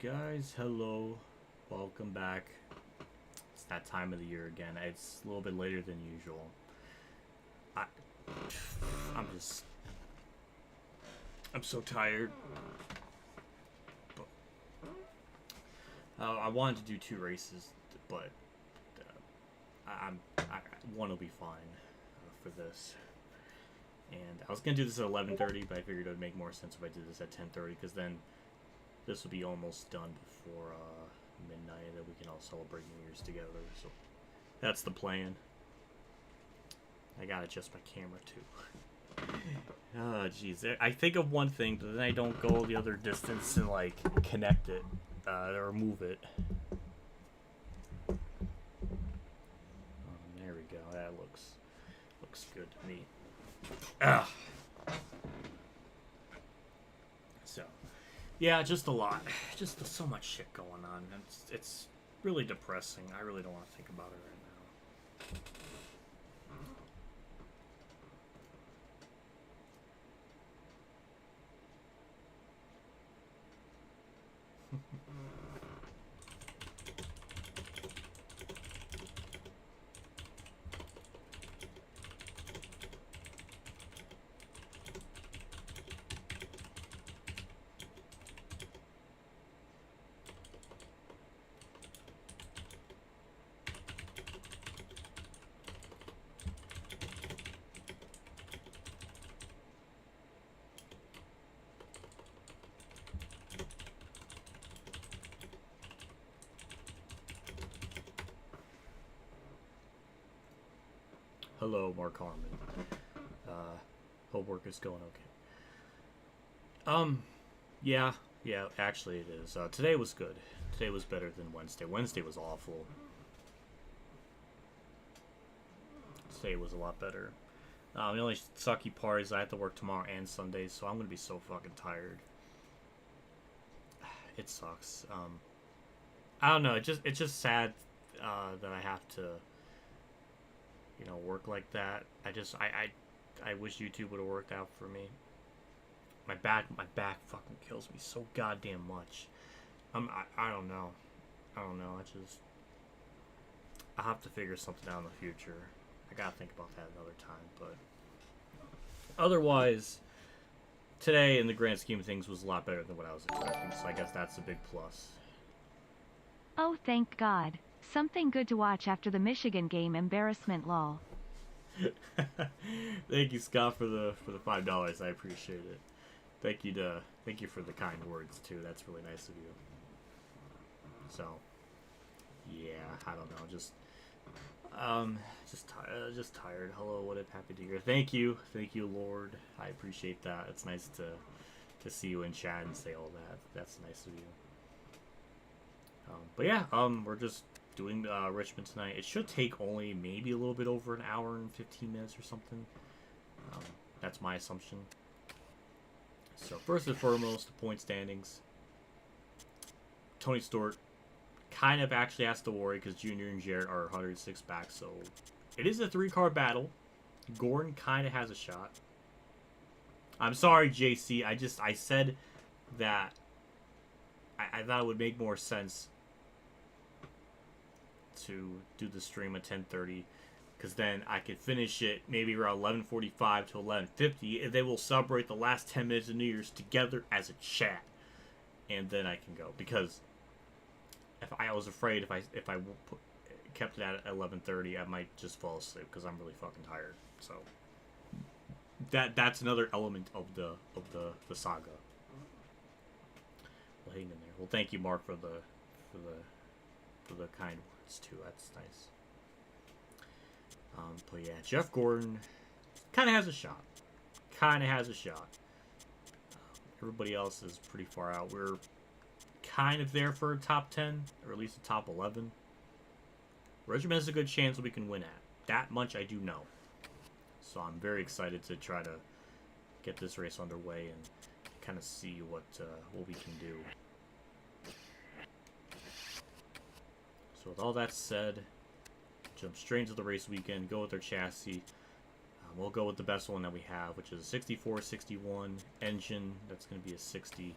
guys? Hello. Welcome back. It's that time of the year again. It's a little bit later than usual. I'm so tired. But, I wanted to do 2 races, but one will be fine for this. And I was gonna do this at 11:30, but I figured it would make more sense if I did this at 10:30, because then this will be almost done before midnight, and then we can all celebrate New Year's together. So that's the plan. I gotta adjust my camera too. Oh, jeez. I think of one thing, but then I don't go the other distance and like connect it or move it. There we go. That looks good to me. Ah. So, yeah, just a lot. Just so much shit going on. It's really depressing. I really don't want to think about it right now. Hello, Mark Harmon. Hope work is going okay. Yeah, actually it is. Today was good. Today was better than Wednesday. Wednesday was awful. Today was a lot better. The only sucky part is I have to work tomorrow and Sunday, so I'm gonna be so fucking tired. It sucks. I don't know. It's just sad that I have to, work like that. I wish YouTube would have worked out for me. My back fucking kills me so goddamn much. I don't know. I'll have to figure something out in the future. I gotta think about that another time, but otherwise, today in the grand scheme of things was a lot better than what I was expecting, so I guess that's a big plus. Oh, thank God. Something good to watch after the Michigan game. Embarrassment, lol. Thank you, Scott, for the $5. I appreciate it. Thank you for the kind words too. That's really nice of you. So, yeah, I don't know, just tired. Hello, what a happy to hear. Thank you, Lord. I appreciate that. It's nice to see you in chat and say all that. That's nice of you. But yeah, we're just doing Richmond tonight. It should take only maybe a little bit over an hour and 15 minutes or something. That's my assumption. So first and foremost, the point standings. Tony Stewart kind of actually has to worry because Junior and Jarrett are 106 back, so it is a 3-car battle. Gordon kind of has a shot. I'm sorry, JC. I said that I thought it would make more sense to do the stream at 10:30, because then I could finish it maybe around 11:45 to 11:50, and then we'll celebrate the last 10 minutes of New Year's together as a chat, and then I can go. Because if I was afraid if I kept it at 11:30, I might just fall asleep because I'm really fucking tired. So that's another element of the saga. Well, hang in there. Well, thank you, Mark, for the kind words too. That's nice. But yeah, Jeff Gordon kind of has a shot. Everybody else is pretty far out. We're kind of there for a top 10, or at least a top 11. Richmond has a good chance that we can win at. That much I do know. So I'm very excited to try to get this race underway and kind of see what we can do. So with all that said, jump straight into the race weekend, go with our chassis. We'll go with the best one that we have, which is a 64-61 engine. That's going to be a 60.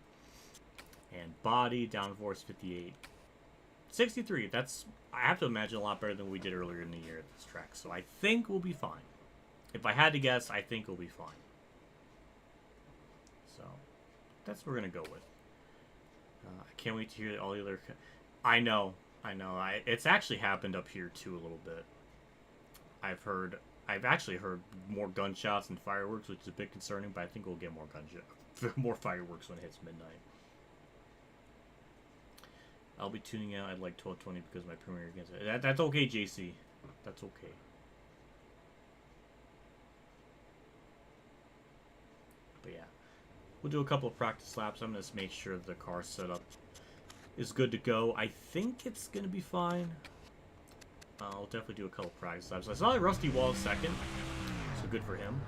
And body, downforce 58. 63, that's, I have to imagine, a lot better than we did earlier in the year at this track. So I think we'll be fine. If I had to guess, I think we'll be fine. So, that's what we're going to go with. I can't wait to hear all the other... I know. It's actually happened up here, too, a little bit. I've actually heard more gunshots and fireworks, which is a bit concerning, but I think we'll get more fireworks when it hits midnight. I'll be tuning out at like 12:20 because my premiere against it. That's okay, JC. That's okay. But yeah, we'll do a couple of practice laps. I'm gonna just make sure the car setup is good to go. I think it's gonna be fine. I'll definitely do a couple of practice laps. I saw Rusty Wall second, so good for him.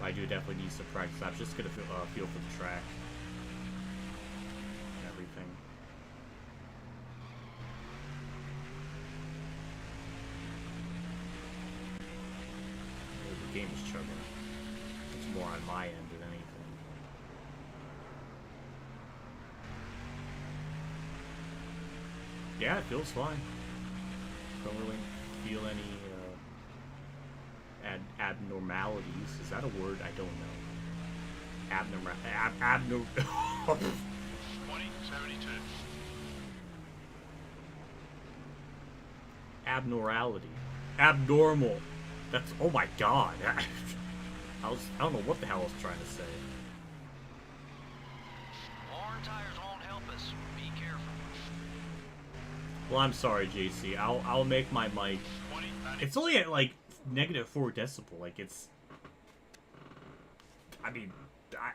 I do definitely need some practice laps just to get a feel for the track and everything. The game is chugging. It's more on my end than anything. Yeah, it feels fine. Don't really feel any abnormalities. Is that a word? I don't know. Abnormality. Abnormal. That's, oh my god. I don't know what the hell I was trying to say. Worn tires won't help us. Be careful. Well, I'm sorry, JC. I'll make my mic. It's only at like -4 decibel. Like it's. I mean, I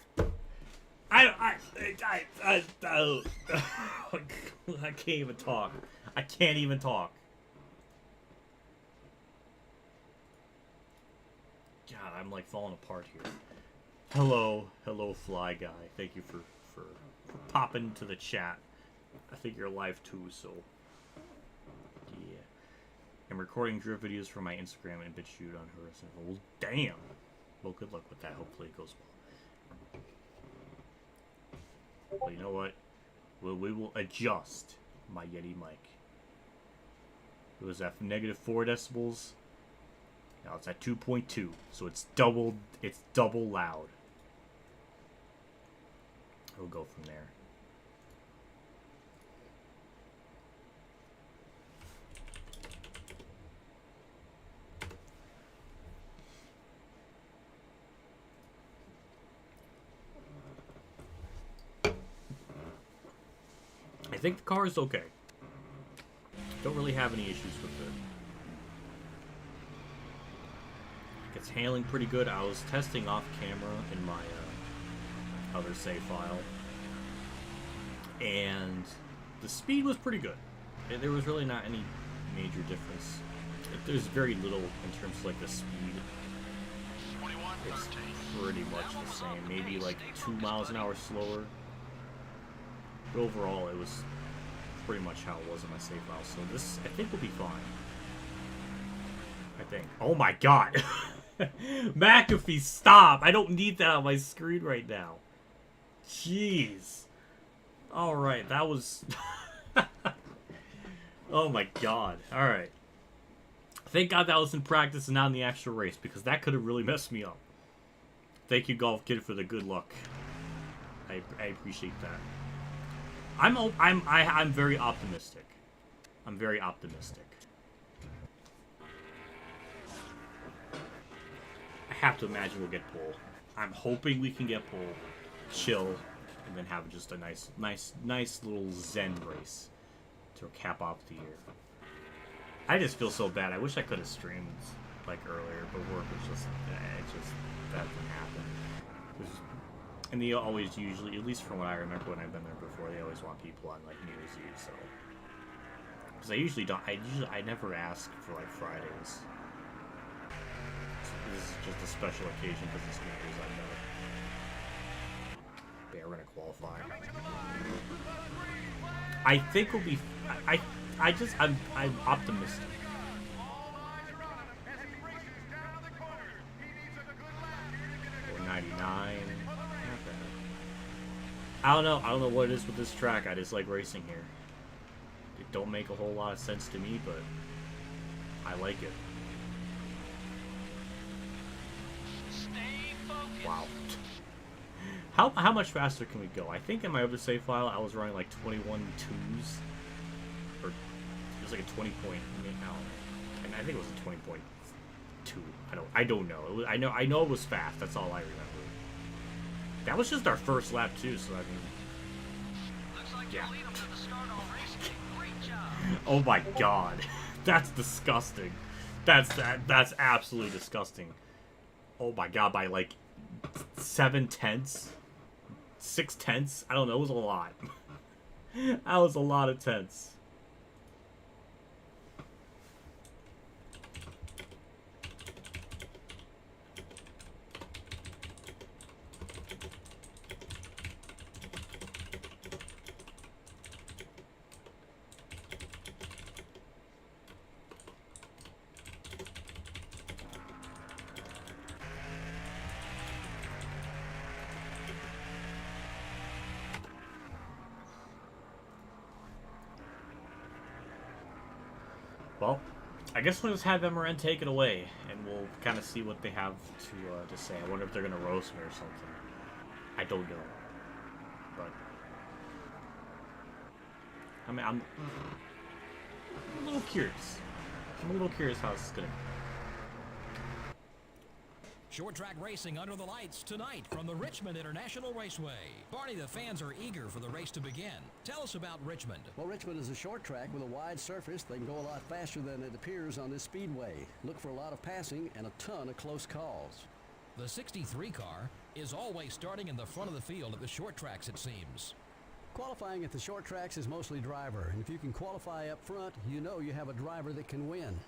can't even talk. I can't even talk. God, I'm like falling apart here. Hello, Fly Guy. Thank you for popping into the chat. I think you're live too, so yeah. I'm recording drift videos for my Instagram and BitChute on Horizon. Well, damn. Well, good luck with that. Hopefully it goes well. Well, you know what? We will adjust my Yeti mic. It was at -4 decibels. Now it's at 2.2, so it's double loud. We'll go from there. I think the car is okay. Don't really have any issues with it. It's handling pretty good. I was testing off camera in my other save file, and the speed was pretty good. There was really not any major difference. There's very little in terms of like the speed. It's pretty much the same. Maybe like 2 miles an hour slower. But overall, it was pretty much how it was in my save file. So this, I think, will be fine. I think. Oh my god! McAfee, stop! I don't need that on my screen right now. Jeez. Alright, that was... oh my god. Alright. Thank god that was in practice and not in the actual race, because that could have really messed me up. Thank you, Golf Kid, for the good luck. I appreciate that. I'm very optimistic. I'm very optimistic. I have to imagine we'll get pole. I'm hoping we can get pole, chill, and then have just a nice little zen race to cap off the year. I just feel so bad. I wish I could have streamed like earlier, but work was just that didn't happen. And they always usually, at least from what I remember when I've been there before, they always want people on like New Year's Eve. So, because I never ask for like Fridays. This is just a special occasion because it's New Year's, I know. Yeah, we're gonna qualify. I think we'll be. I'm optimistic. 99. I don't know. I don't know what it is with this track. I just like racing here. It don't make a whole lot of sense to me, but I like it. Stay focused. Wow. How much faster can we go? I think in my other save file I was running like 21 twos, or it was like a 20 point. And I think it was a 20.2. I don't know. It was, I know it was fast. That's all I remember. That was just our first lap too. So I mean, Looks like yeah. you lead 'em to the start already. Great job. Oh my god, that's disgusting. That's absolutely disgusting. Oh my god, by like 7/10, 6/10. I don't know. It was a lot. That was a lot of tenths. Well, I guess we'll just have MRN take it away, and we'll kind of see what they have to say. I wonder if they're going to roast me or something. I don't know. But, I mean, I'm a little curious. I'm a little curious how this is going to go. Short track racing under the lights tonight from the Richmond International Raceway. Barney, the fans are eager for the race to begin. Tell us about Richmond. Well, Richmond is a short track with a wide surface. They can go a lot faster than it appears on this speedway. Look for a lot of passing and a ton of close calls. The 63 car is always starting in the front of the field at the short tracks, it seems. Qualifying at the short tracks is mostly driver, and if you can qualify up front, you know you have a driver that can win.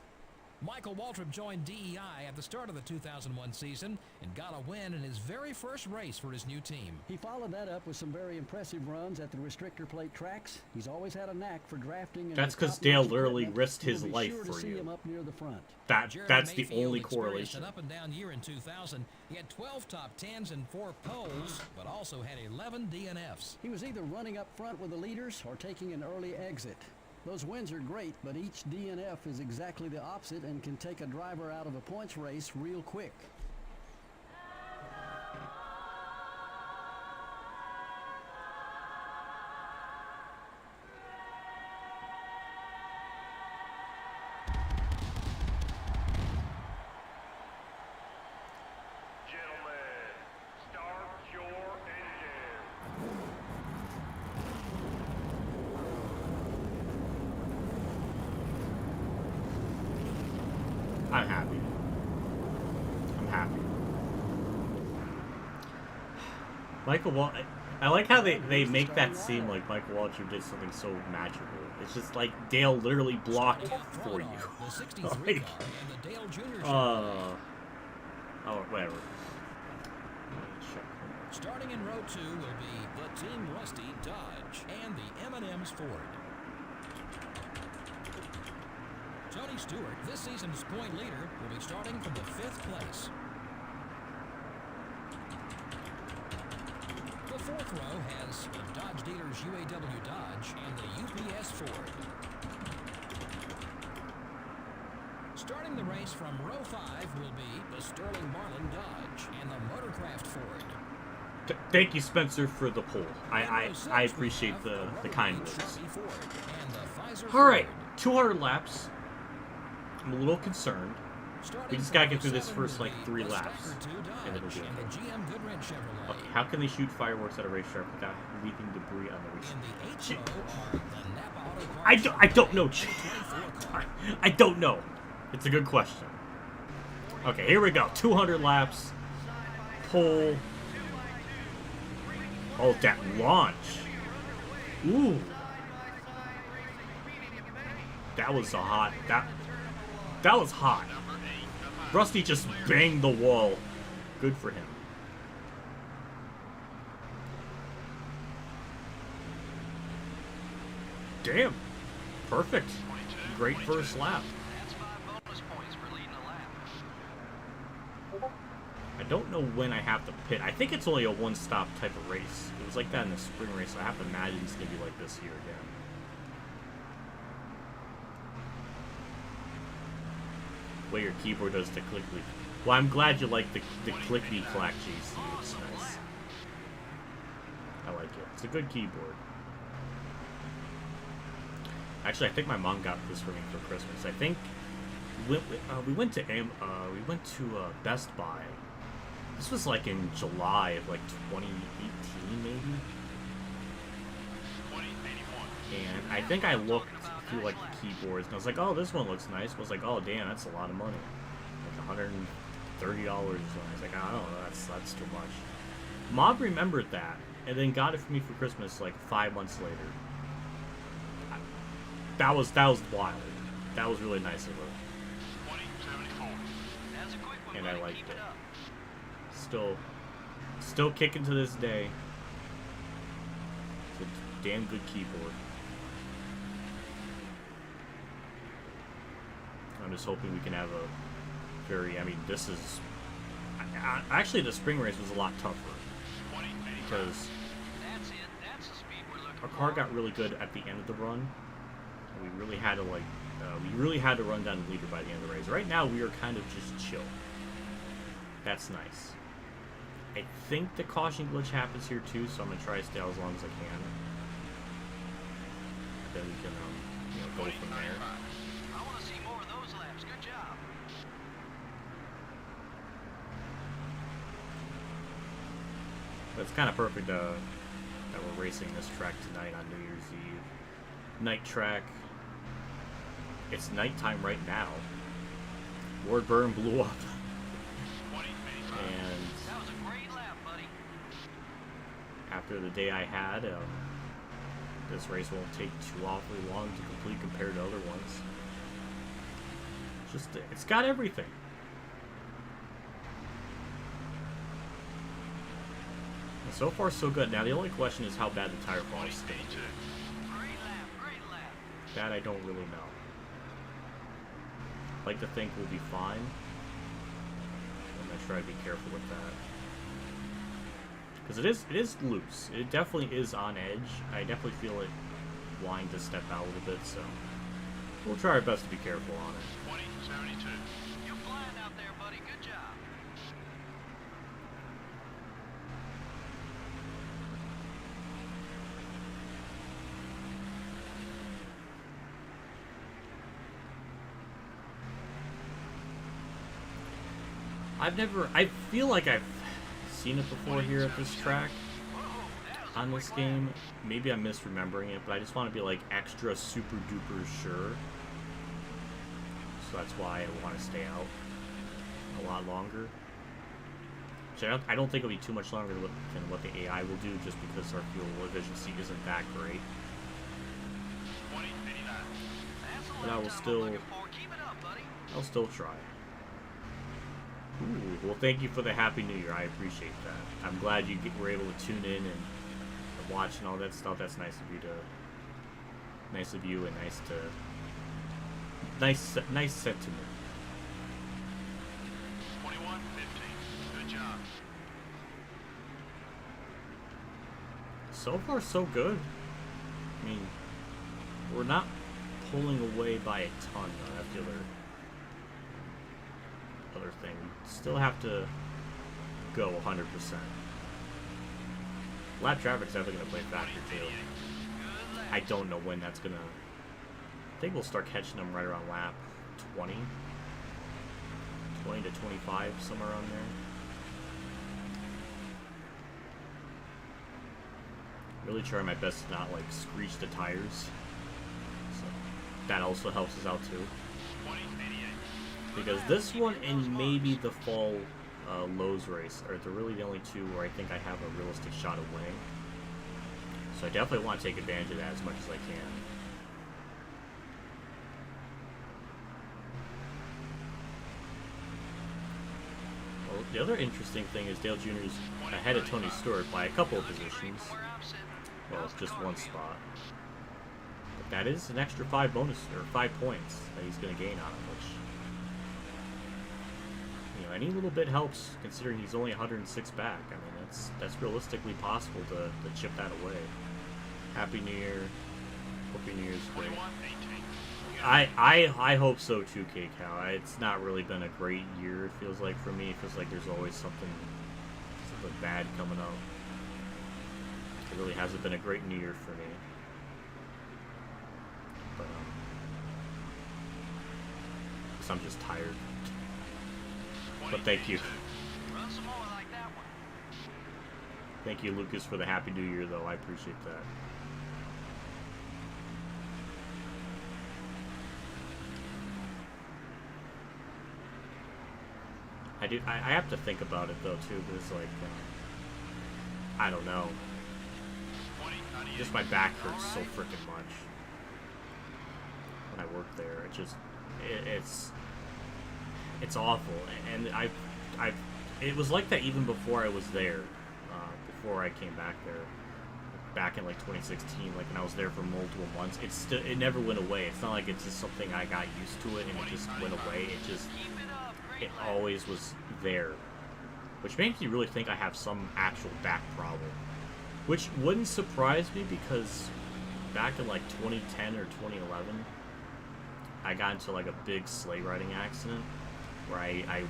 Michael Waltrip joined DEI at the start of the 2001 season and got a win in his very first race for his new team. He followed that up with some very impressive runs at the restrictor plate tracks. He's always had a knack for drafting. And That's because Dale literally risked his life sure for see you. him up near the front. That's the Mayfield only experienced correlation. an up-and-down year in 2000. He had 12 top 10s and 4 poles, but also had 11 DNFs. He was either running up front with the leaders or taking an early exit. Those wins are great, but each DNF is exactly the opposite and can take a driver out of a points race real quick. Gentlemen, start your engine. I'm happy. I'm happy. I like how they make that seem like Michael Waltrip did something so magical. It's just like Dale literally blocked for you. The 63 Like, car and the Dale Jr. oh, whatever. Starting in row 2 will be the Team Rusty Dodge and the M&M's Ford. Tony Stewart, this season's point leader, will be starting from the 5th place. The 4th row has the Dodge dealers UAW Dodge and the UPS Ford. Starting the race from row 5 will be the Sterling Marlin Dodge and the Motorcraft Ford. Thank you, Spencer, for the poll. I appreciate the kind words. All right, 200 laps. I'm a little concerned. We just gotta get through this first like 3 laps, and it'll be okay. Okay, how can they shoot fireworks at a racetrack without leaving debris on the racetrack? I don't know. I don't know. It's a good question. Okay, here we go. 200 laps. Pole. Oh, that launch. Ooh. That was a hot. That was hot. Rusty just banged the wall. Good for him. Damn. Perfect. Great first lap. That's 5 bonus points for leading a lap. I don't know when I have to pit. I think it's only a one-stop type of race. It was like that in the spring race, so I have to imagine it's going to be like this here again. The way your keyboard does the clickety. Well, I'm glad you like the clickety-clack GC. It's nice. I like it. It's a good keyboard. Actually, I think my mom got this for me for Christmas. I think we went to Best Buy. This was like in July of like 2018, maybe. And I think I looked through like the keyboards and I was like, oh, this one looks nice. I was like, oh, damn, that's a lot of money. Like $130 or something. I was like, I don't know, that's too much. Mom remembered that and then got it for me for Christmas like 5 months later. That was wild. That was really nice of her. And I liked it. Still kicking to this day. It's a damn good keyboard. I'm just hoping we can have a very, I mean, this is... actually, the spring race was a lot tougher. Because our car got really good at the end of the run. We really had to, like, run down the leader by the end of the race. Right now, we are kind of just chill. That's nice. I think the caution glitch happens here too, so I'm gonna try to stay out as long as I can. Then we can, go from there. I want to see more of those laps. Good job. But it's kind of perfect that we're racing this track tonight on New Year's Eve. Night track. It's nighttime right now. Ward Burn blew up. And That was a great lap, buddy. after the day I had, this race won't take too awfully long to complete compared to other ones. It's got everything. And so far, so good. Now, the only question is how bad the tire fall is going to be. Great lap. That I don't really know. I'd like to think we'll be fine. I'm going to try to be careful with that. Because it is loose. It definitely is on edge. I definitely feel it wanting to step out a little bit, so we'll try our best to be careful on it. 2072. You're flying out there, buddy. Good job. I feel like I've seen it before here at this track on this game. Maybe I'm misremembering it, but I just want to be like extra super duper sure. So that's why I want to stay out a lot longer. Which I don't think it'll be too much longer than what the AI will do, just because our fuel efficiency isn't that great. But I will still, I'll still try. Ooh, well, thank you for the Happy New Year. I appreciate that. I'm glad you were able to tune in and watch and all that stuff. That's nice of you and nice sentiment. 21-15. Good job. So far, so good. I mean, we're not pulling away by a ton, though. That's the other thing. We still have to go 100%. Lap traffic's definitely going to play a factor, too. I don't know when that's going to... I think we'll start catching them right around lap 20 to 25, somewhere around there. Really trying my best to not, like, screech the tires. So that also helps us out, too. Because this one and maybe the fall Lowe's race are really the only two where I think I have a realistic shot of winning. So I definitely want to take advantage of that as much as I can. Well, the other interesting thing is Dale Jr.'s ahead of Tony Stewart by a couple of positions. Well, it's just one spot. But that is an extra 5 points that he's going to gain on him, which... any little bit helps, considering he's only 106 back. I mean, that's realistically possible to chip that away. Happy New Year. Hope your New Year's great. 21-18. I hope so too, K-Cow. It's not really been a great year, it feels like, for me. It feels like there's always something bad coming up. It really hasn't been a great New Year for me. But, guess I'm just tired. But thank you. Run some more like that one. Thank you, Lucas, for the Happy New Year, though. I appreciate that. I have to think about it, though, too, because, like, I don't know. 20, 98. Just my back hurts so freaking much when I work there. It's awful, and it was like that even before I was there, before I came back there, back in like 2016. Like when I was there for multiple months, it never went away. It's not like it's just something I got used to it and it just went away. It always was there, which makes me really think I have some actual back problem, which wouldn't surprise me because back in like 2010 or 2011, I got into like a big sleigh riding accident where I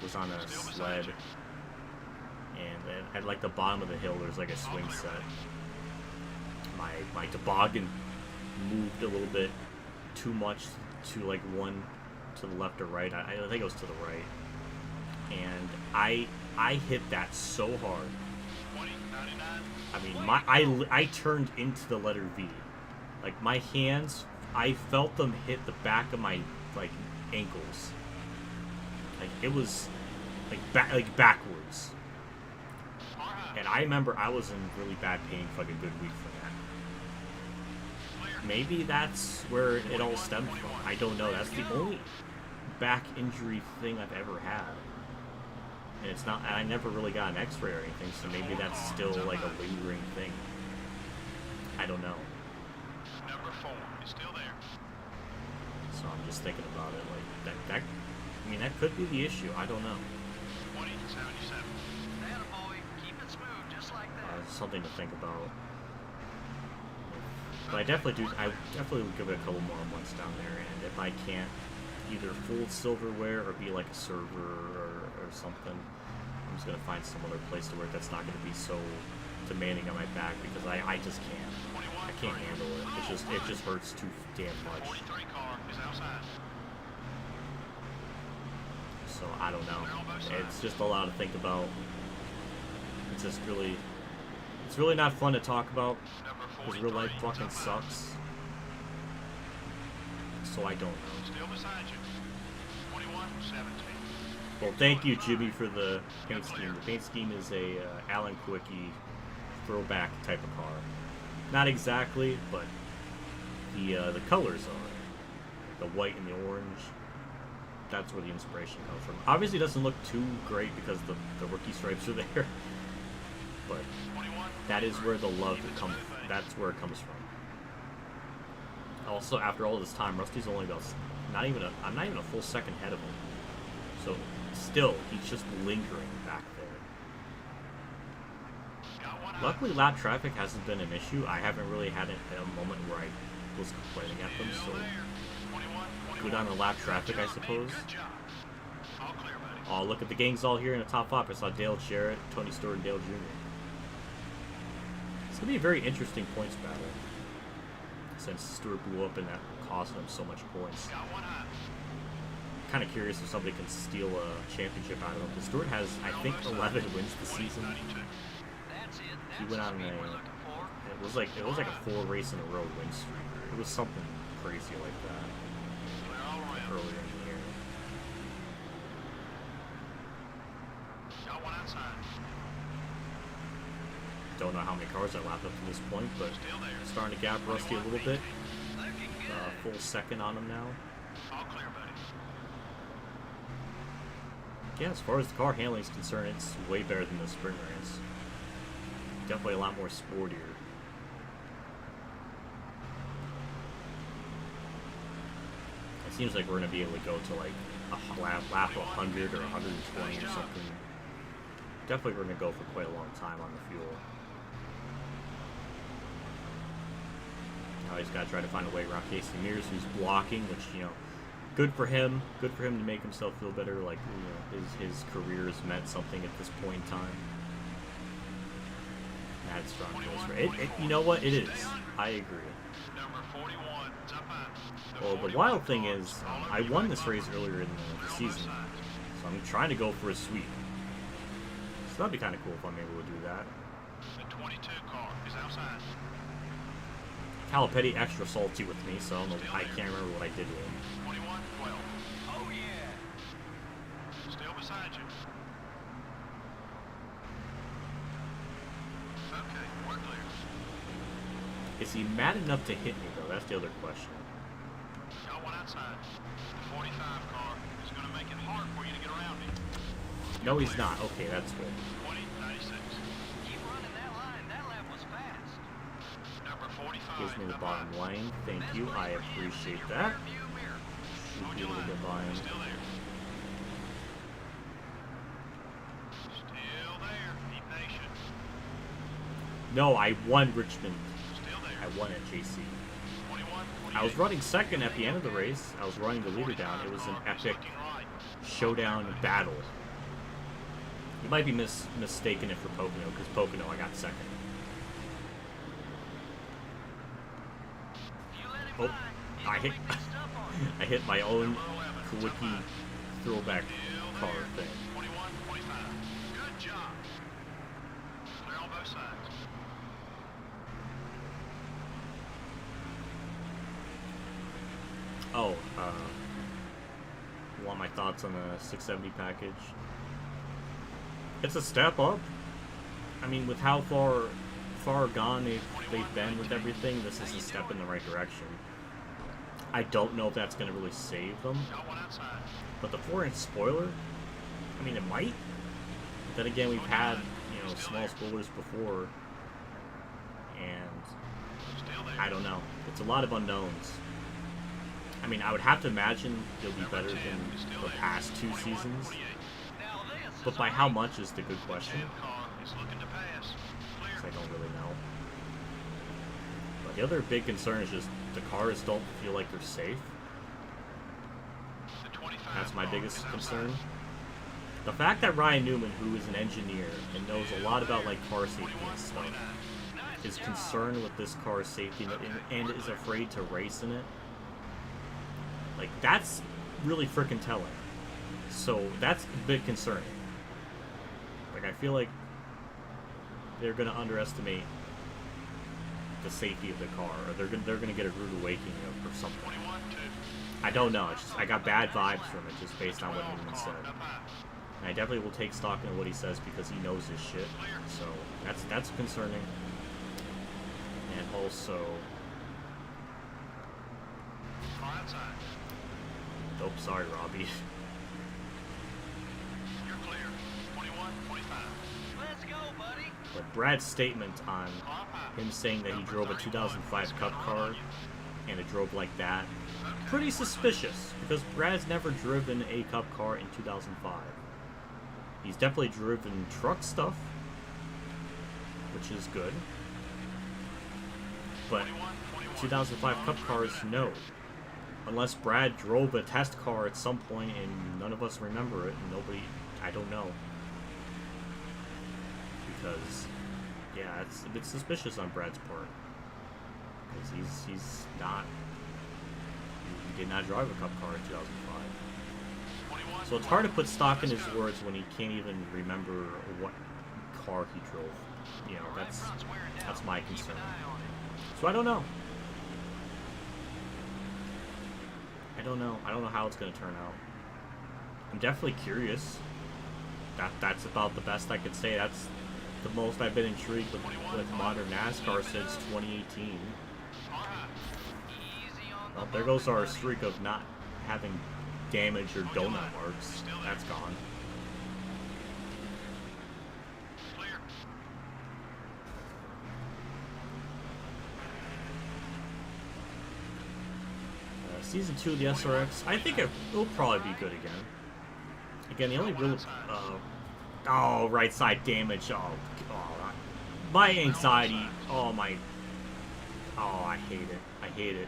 was on a sled, and at like the bottom of the hill there's like a swing set. My toboggan moved a little bit too much to like one to the left or right. I think it was to the right, and I hit that so hard. I mean, I turned into the letter V. Like my hands, I felt them hit the back of my like ankles. Like it was like backwards. And I remember I was in really bad pain for like a good week for that. Maybe that's where it all stemmed from. I don't know. That's the only back injury thing I've ever had. And it's not, I never really got an x-ray or anything, so maybe that's still like a lingering thing. I don't know. Number 4 is still there. So I'm just thinking about it, like, that I mean, that could be the issue. I don't know. 20-77. Attaboy, keep it smooth, just like that. Something to think about. But I definitely would give it a couple more months down there, and if I can't either full silverware or be like a server or something, I'm just gonna find some other place to work that's not gonna be so demanding on my back, because I just can't. I can't handle it. It just hurts too damn much. 43 car is outside. So I don't know. It's just a lot to think about. It's just really, it's really not fun to talk about because real life fucking sucks. So I don't know. Still beside you. 21-17. Well, thank you, Jimmy, for the paint scheme. The paint scheme is a Alan Quickie throwback type of car. Not exactly, but the colors are. The white and the orange. That's where the inspiration comes from. Obviously, it doesn't look too great because the rookie stripes are there. But that is where the love comes. That's where it comes from. Also, after all this time, Rusty's only about I'm not even a full second ahead of him. So still, he's just lingering back there. Luckily, lap traffic hasn't been an issue. I haven't really had a moment where I was complaining at them. So go down to lap traffic, I suppose. Oh, look at the gang's all here in the top 5. I saw Dale Jarrett, Tony Stewart, and Dale Jr. It's going to be a very interesting points battle, since Stewart blew up and that cost him so much points. Kind of curious if somebody can steal a championship out of him. Because Stewart has, I think, 11 wins this season. He went on it was like a 4 race in a row win streak. It was something crazy like that earlier in the year. Don't know how many cars I lapped up to this point, but starting to gap Rusty a little bit. Full second on him now. Yeah, as far as the car handling is concerned, it's way better than the sprint race. Definitely a lot more sportier. seems like we're going to be able to go to like a lap 100 or 120 or something. Definitely we're going to go for quite a long time on the fuel. Now he's got to try to find a way around Casey Mears, who's blocking, which, you know, good for him. Good for him to make himself feel better. Like, you know, his career has meant something at this point in time. That's strong feels for it. You know what? It is. I agree. Well, the wild thing is, I won this race earlier in the season, so I'm trying to go for a sweep. So that'd be kind of cool if I'm able to do that. The 22 car is outside. Calipetti extra salty with me, so I can't remember what I did with him. 21, 12. Oh yeah. Still beside you. Okay, we're clear. Is he mad enough to hit me, though? That's the other question. Got one outside. The 45 car is going to make it hard for you to get around me. No, he's not. Okay, that's good. 20, 96. Keep running that line. That lap was fast. Number 45. Gives me the bottom lane. Thank you. I appreciate that. Should be able to get by him. Still there. Still there. Be patient. No, I won Richmond. Still there. I won at JC. 21, 28. I was running second at the end of the race. I was running the leader down. It was an epic showdown battle. You might be mistaken it for Pocono, because Pocono I got second. Oh, I hit my own Kawicki throwback car thing. 21, 25. Good job. Clear on both sides. Oh, you want my thoughts on the 670 package? It's a step up. I mean, with how far gone they've been with everything, this is a step in the right direction. I don't know if that's going to really save them. Got one outside. But the 4-inch spoiler, I mean, it might. Then again, we've had, you know, small spoilers before, and Still there. I don't know. It's a lot of unknowns. I mean, I would have to imagine it'll be better than the past 2 seasons, Now this but by how much is the good question, 10 car is looking to pass. Clear. 'cause I don't really know. But the other big concern is just the cars don't feel like they're safe. The 25 That's my car biggest is outside. concern. The fact that Ryan Newman, who is an engineer and knows a lot about like car safety and stuff, is concerned with this car's safety and is afraid to race in it, like, that's really freaking telling. So that's a bit concerning. Like, I feel like they're gonna underestimate the safety of the car, or they're gonna get a rude awakening or something. 21, 2. I don't know. It's just, I got bad vibes from it just based on what Newman said. Up high. And I definitely will take stock in what he says because he knows his shit. So that's concerning. And also, Car outside. oh, sorry, Robbie. You're clear. 21, 25. Let's go, buddy. But Brad's statement on Car up high. him saying that he drove a 2005 Cup car and it drove like that, pretty suspicious because Brad's never driven a Cup car in 2005. He's definitely driven truck stuff, which is good. But 2005 Cup cars, no. Unless Brad drove a test car at some point and none of us remember it, and nobody, I don't know. Because, yeah, it's a bit suspicious on Brad's part. Because he's not, he did not drive a Cup car in 2005. So it's hard to put stock in his words when he can't even remember what car he drove. You know, that's my concern. So I don't know. I don't know how it's going to turn out. I'm definitely curious. That's about the best I could say. That's the most I've been intrigued with modern NASCAR since 2018. Well, there goes our streak of not having damage or donut marks. That's gone. Season 2 of the SRX, I think it'll probably be good again. Again, the only real... oh, right side damage. Oh, my anxiety. Oh, my... Oh, I hate it. I hate it.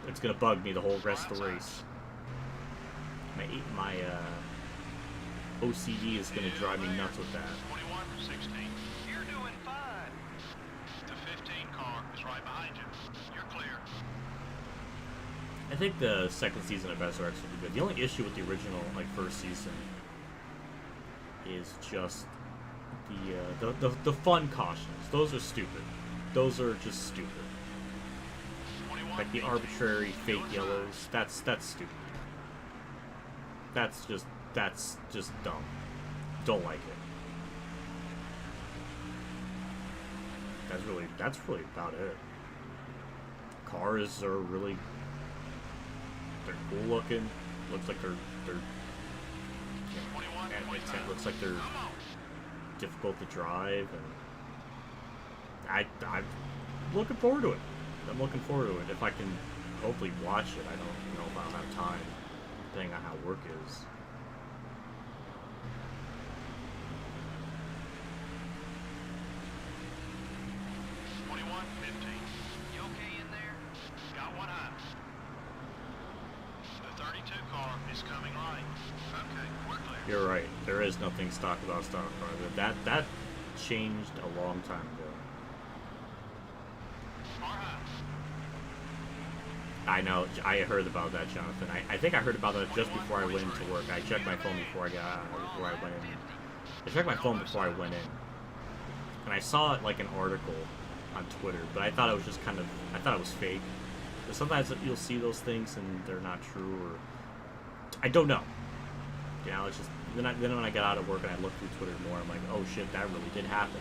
It's gonna bug me the whole rest of the race. My OCD is gonna drive me nuts with that. 21 from 16. You're doing fine. The 15 car is right behind you. You're clear. I think the second season of SRX will be good. The only issue with the original, like, first season is just the fun cautions. Those are stupid. Those are just stupid. Like the arbitrary fake yellows. That's stupid. That's just dumb. Don't like it. That's really about it. Cars are really, they're cool looking. Looks like they're it looks like they're difficult to drive, and I'm looking forward to it. I'm looking forward to it. If I can hopefully watch it, I don't know if I'll have time, depending on how work is. You okay in there? Got one eye. The 32 car is coming right. Okay, we're clear. You're right. There is nothing stock about stock car. That changed a long time ago. I know. I heard about that, Jonathan. I think I heard about that just before I went into work. I checked my phone before I went in. I checked my phone before I went in, and I saw it like an article on Twitter, but I thought it was just I thought it was fake. But sometimes you'll see those things and they're not true, or I don't know. You know, it's just then when I got out of work and I looked through Twitter more, I'm like, oh shit, that really did happen.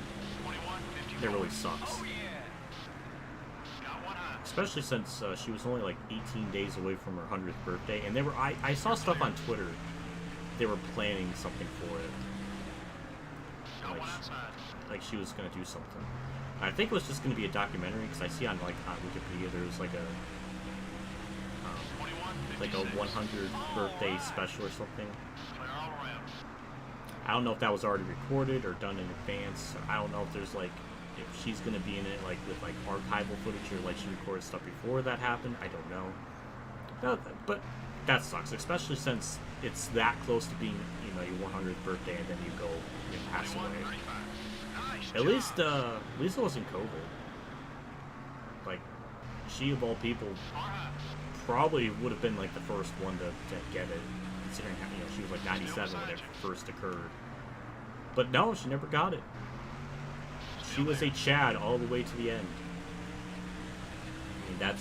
It really sucks. Especially since she was only like 18 days away from her 100th birthday, and I saw stuff on Twitter. They were planning something for it. Like she was gonna do something. I think it was just gonna be a documentary, because I see on Wikipedia there's like a 100th birthday special or something. I don't know if that was already recorded or done in advance. I don't know if there's if she's gonna be in it with archival footage, or she recorded stuff before that happened. I don't know. But that sucks, especially since it's that close to being your 100th birthday, and then you go and pass away. At least it wasn't COVID. She of all people probably would have been the first one to get it, considering she was 97 when it first occurred. But no, she never got it. She was a Chad all the way to the end. I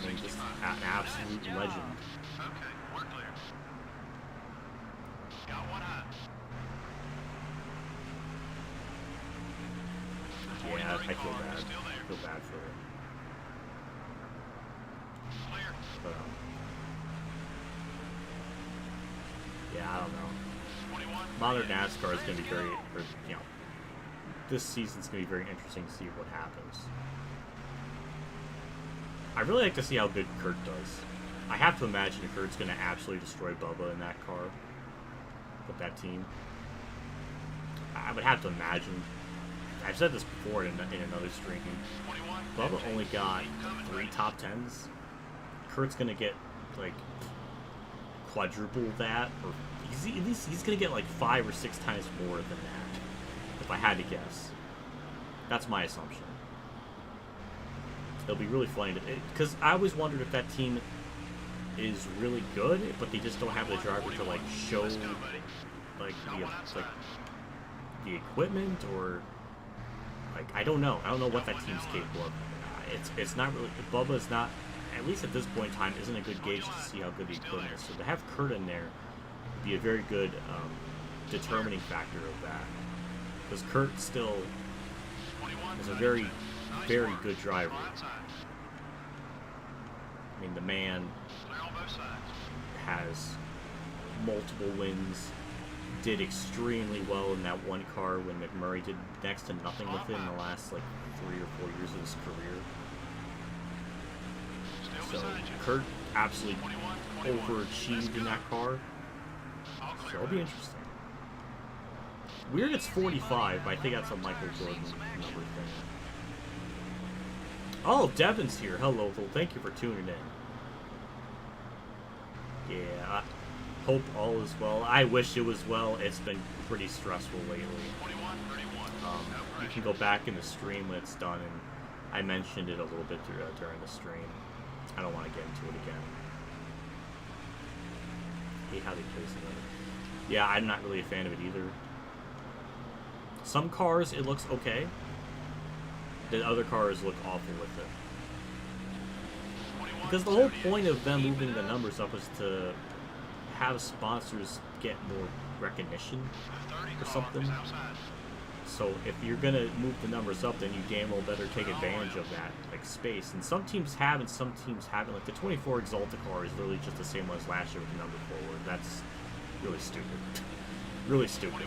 mean, just an absolute legend. Okay, we're clear. Got one eye. Yeah, I feel bad. I feel bad for her. Clear. But, yeah, I don't know. Modern NASCAR is going to be this season's going to be very interesting to see what happens. I really like to see how good Kurt does. I have to imagine Kurt's going to absolutely destroy Bubba in that car with that team. I would have to imagine. I've said this before in another stream. Bubba only got 3 top 10s. Kurt's going to get quadruple that, or he's going to get 5 or 6 times more than that, if I had to guess. That's my assumption. It'll be really funny, because I always wondered if that team is really good, but they just don't have the driver to show the equipment, or I don't know. I don't know what that team's capable of. It's not really. Bubba's not, at least at this point in time, isn't a good gauge to see how good the equipment is. So to have Kurt in there would be a very good determining factor of that. Because Kurt still is a very, very good driver. I mean, the man has multiple wins, did extremely well in that one car when McMurray did next to nothing with it in the last 3 or 4 years of his career. So Kurt absolutely overachieved in that car. So it'll be interesting. Weird it's 45, but I think that's a Michael Jordan number thing. Oh, Devin's here. Hello, Phil. Thank you for tuning in. Yeah, I hope all is well. I wish it was well. It's been pretty stressful lately. You can go back in the stream when it's done, and I mentioned it a little bit during the stream. I don't want to get into it again. Hate how they place it. Yeah, I'm not really a fan of it either. Some cars, it looks okay. The other cars look awful with it. Because the whole point of them moving the numbers up is to have sponsors get more recognition or something. So if you're gonna move the numbers up, then you damn well better take advantage of that like space. And some teams have, and some teams haven't. Like the 24 Exalta car is literally just the same as last year with the number forward. That's really stupid. Really stupid.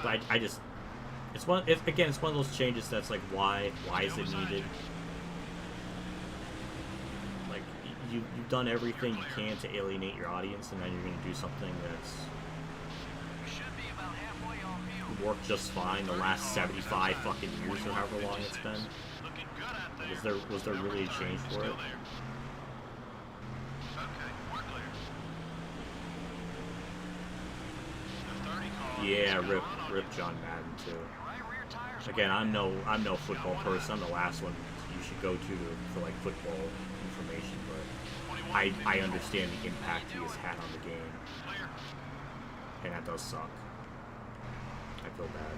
But I just, it's one. Again, it's one of those changes that's like, why is it needed? Like you've done everything you can to alienate your audience, and then you're gonna do something that's worked just fine the last 75 fucking years or however long it's been. Was there really a change for it? Yeah, rip John Madden too. Again, I'm no football person. I'm the last one you should go to for like football information, but I understand the impact he has had on the game, and that does suck. I feel bad.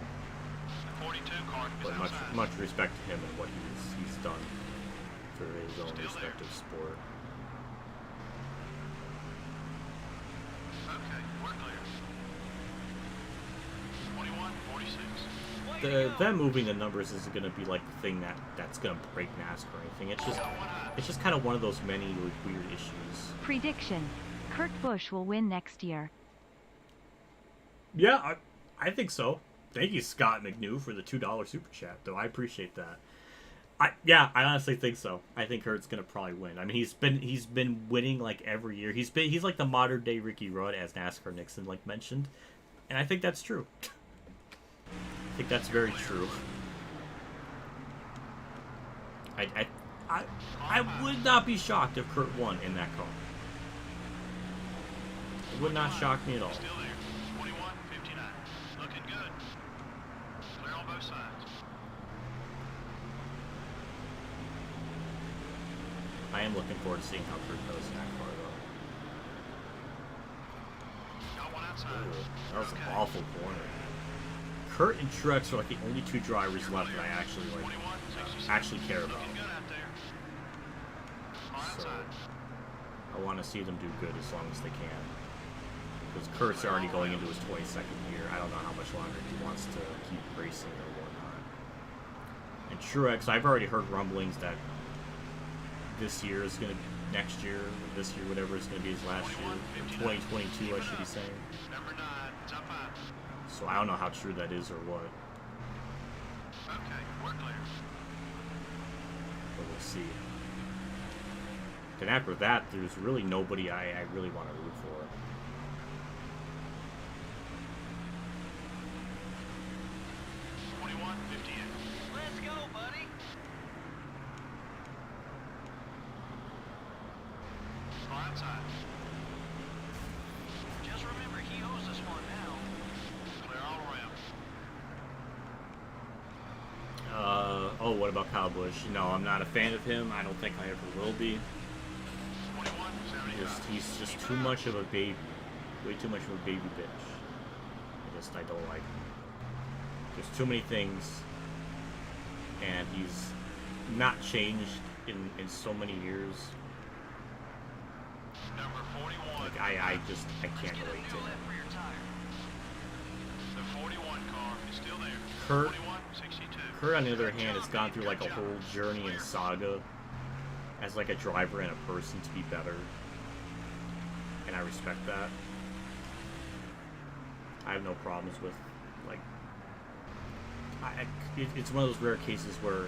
But much respect to him and what he's done for his own respective sport. Them moving the numbers isn't going to be like the thing that's going to break NASCAR or anything. It's just kind of one of those many like, weird issues. Prediction: Kurt Busch will win next year. Yeah, I think so. Thank you, Scott McNew, for the $2 super chat, though. I appreciate that. I honestly think so. I think Kurt's gonna probably win. I mean, he's been winning like every year. He's like the modern day Ricky Rudd, as NASCAR Nixon like mentioned, and I think that's true. I think that's very true. I would not be shocked if Kurt won in that car. It would not shock me at all. I am looking forward to seeing how Kurt goes in that car, though. Ooh, that was an awful corner. Kurt and Truex are like the only two drivers left that I actually care about. So I want to see them do good as long as they can. Because Kurt's already going into his 22nd year. I don't know how much longer he wants to keep racing or whatnot. And Truex, I've already heard rumblings that this year is going to, next year, this year, whatever is going to be his last year. 2022, I should be saying. So I don't know how true that is or what. But we'll see. And after that, there's really nobody I really want to root for. Let's go, buddy. Outside. Just remember, he owes us one now. Clear all around. Oh, what about Kyle Busch? No, I'm not a fan of him. I don't think I ever will be. He's just too much of a baby. Way too much of a baby bitch. I don't like him. There's too many things. And he's not changed in so many years. Like, I can't relate to him. Kurt, on the other hand, has gone through like a whole journey and saga as like a driver and a person to be better, and I respect that. I have no problems with like. It's one of those rare cases where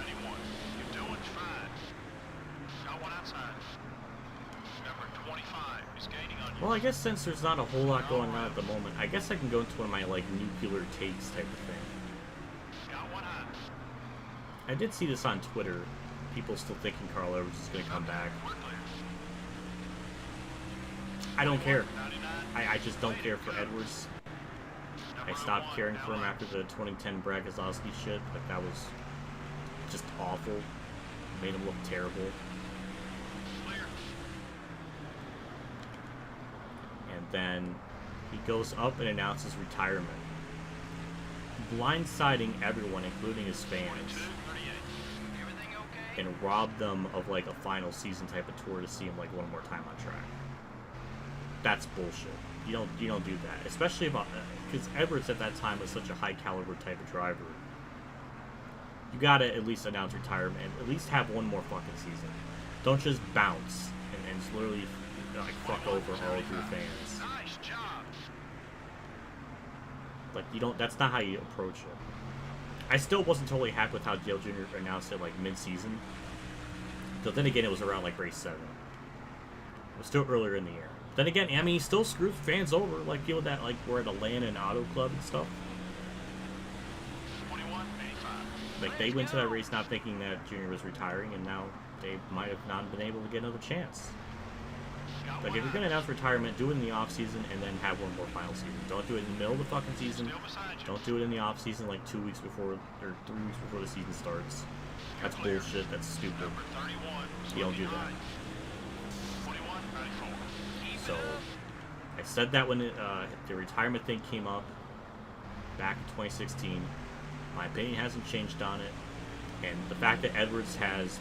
91. You're doing fine. Got one outside. Number 25 is gaining on you. Well, I guess since there's not a whole lot going on at the moment, I guess I can go into one of my, like, nuclear takes type of thing. Got one high. I did see this on Twitter. People still thinking Carl Edwards is going to come back. We're clear. I don't care. 99. I just don't care for Edwards. I stopped caring for him after the 2010 Brad Keselowski shit. Like, that was just awful. Made him look terrible. Clear. And then he goes up and announces retirement, blindsiding everyone, including his fans, 22, 38. Everything okay? and robbed them of like a final season type of tour to see him like one more time on track. That's bullshit. You don't do that, especially about because Edwards at that time was such a high caliber type of driver. You gotta at least announce retirement and at least have one more fucking season. Don't just bounce and just literally like fuck over all of your fans. Nice job. Like, you don't, that's not how you approach it. I still wasn't totally happy with how Dale Jr. announced it, like, mid-season. But then again, it was around, like, race 7. It was still earlier in the year. Then again, I mean, he still screwed fans over, like, you know, that, like, we're at Atlanta and Auto Club and stuff. 21, 85. Like, they went to that race not thinking that Jr. was retiring, and now they might have not been able to get another chance. Got Like, one if you're going to announce retirement, do it in the off-season and then have one more final season. Don't do it in the middle of the fucking season. Still beside you. Don't do it in the off-season like 2 weeks before, or 3 weeks before the season starts. That's bullshit. That's stupid. Number 31. You don't do that. 21, 94. So, I said that when the retirement thing came up back in 2016. My opinion hasn't changed on it. And the fact that Edwards has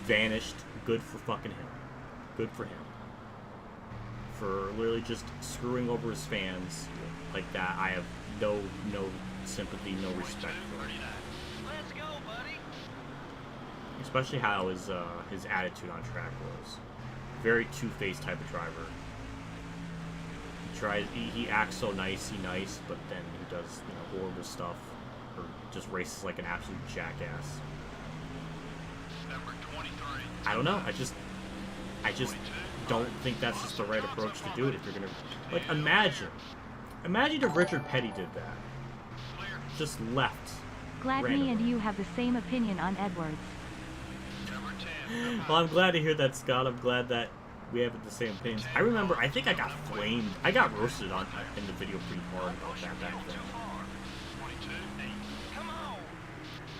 vanished, good for fucking him. Good for him. For literally just screwing over his fans like that, I have no sympathy, no respect for him. 39. Let's go, buddy. Especially how his attitude on track was. Very two-faced type of driver. He acts so nice, but then he does, you know, horrible stuff, or just races like an absolute jackass. Number 23. I don't know. I just don't think that's just the right approach to do it. If you're gonna, like, imagine if Richard Petty did that, Clear. just left. Glad me randomly. and you have the same opinion on Edwards. Number 10. Well, I'm glad to hear that, Scott. I'm glad that we have the same opinions. I remember, I think I got flamed. I got roasted on in the video pretty hard about that back then. Too far. 22, 8. Come on.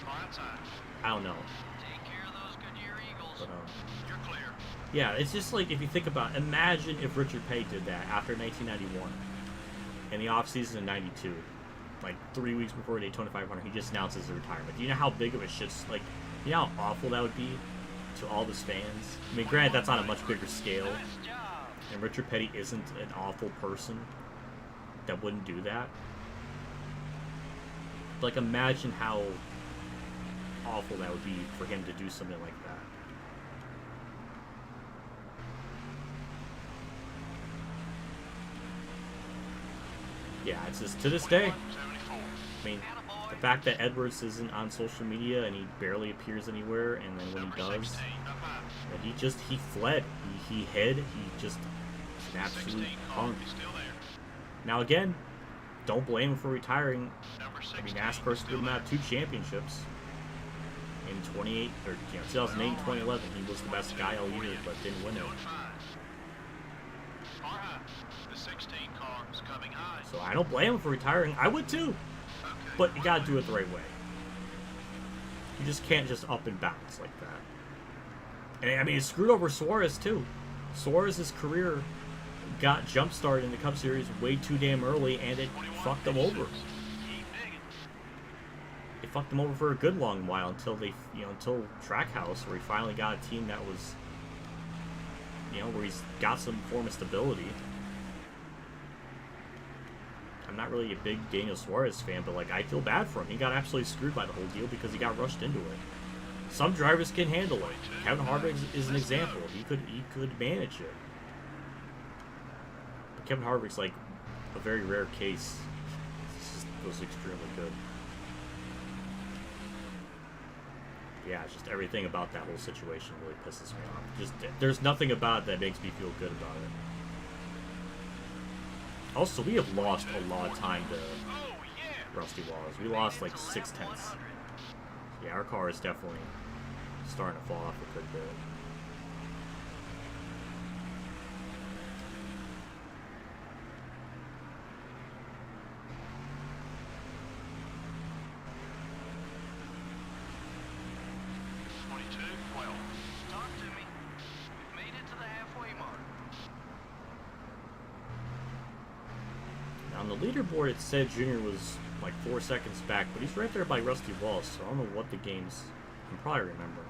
Far outside. I don't know. Take care of those Goodyear Eagles. But, You're clear. yeah, it's just like, if you think about it, imagine if Richard Petty did that after 1991 in the offseason in 92. Like 3 weeks before Daytona 500, he just announces his retirement. Do you know how big of a shit's, like, you know how awful that would be to all his fans? I mean, granted, that's on a much bigger scale, Nice job. and Richard Petty isn't an awful person that wouldn't do that. Like, imagine how awful that would be for him to do something like that. Yeah, it's just, to this day, 74. I mean, the fact that Edwards isn't on social media and he barely appears anywhere, and then when Number he does, 16. Up high. and he fled. He hid. He just an absolute 16 car. punk. He's still there. Now again, don't blame him for retiring. Number 16. I mean, NASCAR screwed him out of 2 championships. In 2008 and 2011, he was the best guy all year, but didn't win it. Doing fine. Far high. The 16 car is coming high. So I don't blame him for retiring. I would too, Okay. but you gotta do it the right way. You just can't just up and bounce like that. And I mean, it screwed over Suarez too. Suarez's career got jump-started in the Cup Series way too damn early, and it 21, fucked him over. 86. Keep digging. It fucked him over for a good long while until until Trackhouse, where he finally got a team that was, where he's got some form of stability. I'm not really a big Daniel Suarez fan, but like, I feel bad for him. He got absolutely screwed by the whole deal because he got rushed into it. Some drivers can handle it. Kevin Harvick is an example. He could manage it. But Kevin Harvick's like a very rare case. He just was extremely good. yeah, it's just everything about that whole situation really pisses me off. Just there's nothing about it that makes me feel good about it. Also, we have lost a lot of time to Rusty Wallace. We lost like 6/10. Yeah, our car is definitely starting to fall off a good bit. On the leaderboard, it said Junior was like 4 seconds back, but he's right there by Rusty Wallace, so I don't know what the game's... I'm probably remembering.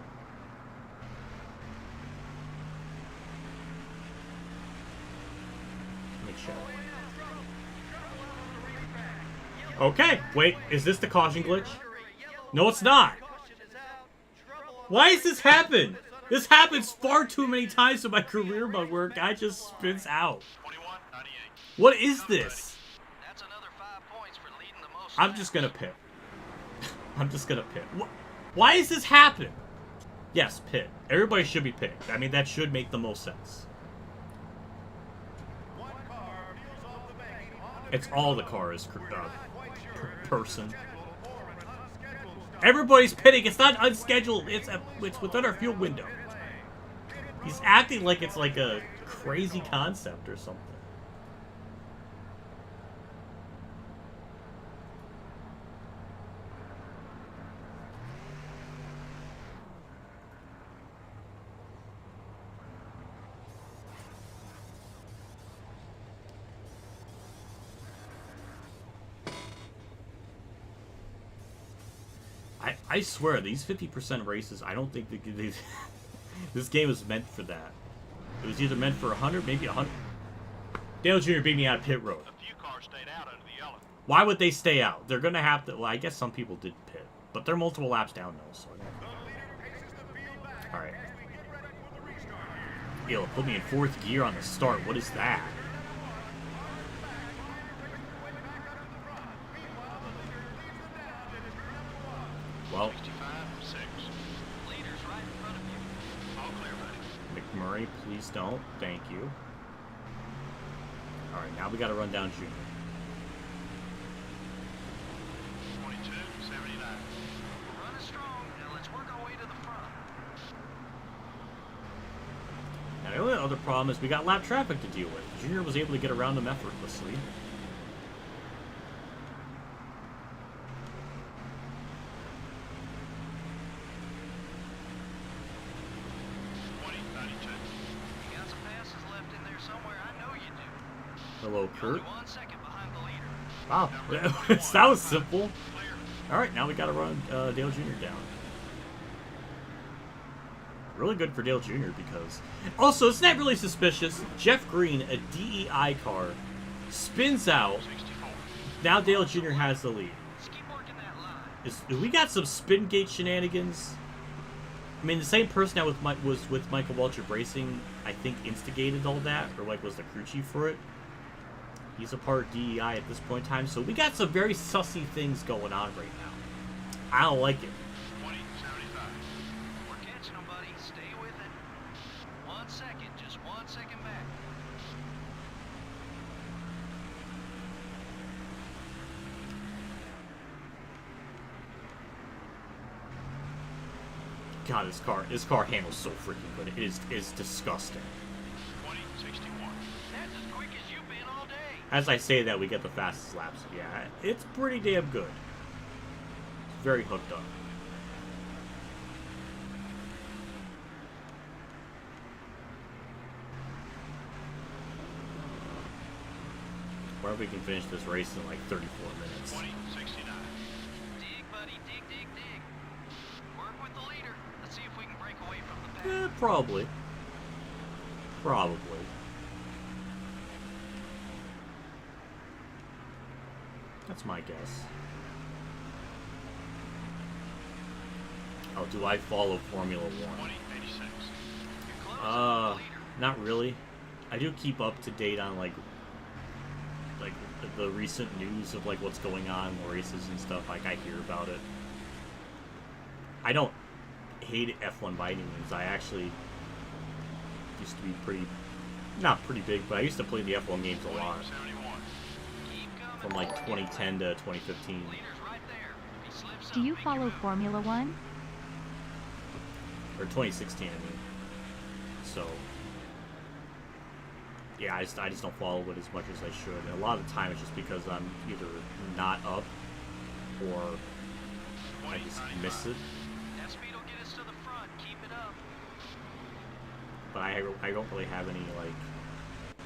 Let me check. Okay, wait, is this the caution glitch? No, it's not! Why does this happen? This happens far too many times in my career mode where a guy just spins out. What is this? I'm just gonna pit. I'm just gonna pit. Why does this happen? Yes, pit. Everybody should be pitting. I mean, that should make the most sense. It's all the cars, person. Everybody's pitting. It's not unscheduled. It's within our fuel window. He's acting like it's like a crazy concept or something. I swear, these 50% races, I don't think this game was meant for that. It was either meant for 100, maybe 100. Dale Jr. beat me out of pit road. A few cars stayed out under the yellow. Why would they stay out? They're going to have to... Well, I guess some people did pit. But they're multiple laps down, though. So alright. It'll put me in 4th gear on the start. What is that? Well, McMurray, please don't. Thank you. Alright, now we gotta run down Junior. 22.79. Running strong. Now let's work our way to the front. Now, the only other problem is we got lap traffic to deal with. Junior was able to get around them effortlessly. Hello, Kurt. Wow, that was simple. Alright, now we gotta run Dale Jr. down. Really good for Dale Jr. because... Also, it's not really suspicious. Jeff Green, a DEI car, spins out. Now Dale Jr. has the lead. We got some spin gate shenanigans. I mean, the same person that was with Michael Waltrip Racing, I think, instigated all that, or like was the crew chief for it. He's a part of DEI at this point in time, so we got some very sussy things going on right now. I don't like it. 20.75. We're catching them, buddy. Stay with it. 1 second, just 1 second back. God, this car handles so freaking good. It's disgusting. 20.61. That's as quick as you've been all day. As I say that, we get the fastest laps. Yeah, it's pretty damn good. It's very hooked up. Or if we can finish this race in like 34 minutes. 20.69. Dig, buddy, dig, dig, dig. Work with the leader. Let's see if we can break away from the pack. Probably. Probably. That's my guess. Oh, do I follow Formula 1? 20.86. Not really. I do keep up to date on like the recent news of like what's going on in the races and stuff. Like I hear about it. I don't hate F1 by any means. I actually used to be not pretty big, but I used to play the F1 games a lot. 71. Keep coming. From like 2010 to 2015. Leader's right there. If he slips Do you up, follow Formula One? Or 2016, I mean. So, yeah, I just don't follow it as much as I should. And a lot of the time it's just because I'm either not up or I just miss it. That speed will get us to the front. Keep it up. But I don't really have any, like,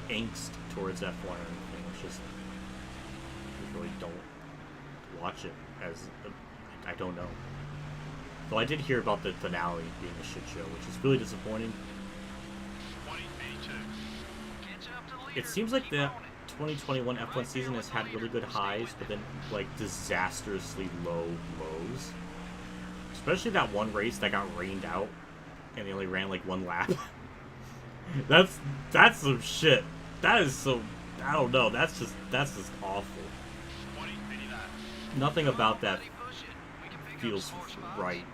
angst towards F1 or anything. It's just, I really don't watch it as, I don't know. Though I did hear about the finale being a shit show, which is really disappointing. 2082. Catch up to the leader. It seems like Keep the on it. 2021 F1 season has had really good highs, but then, like, disastrously low lows. Especially that one race that got rained out, and they only ran, like, one lap. That's some shit. That is so, I don't know, that's just awful. 2059. Nothing about that Buddy, push it. We can pick up feels some more spots. right.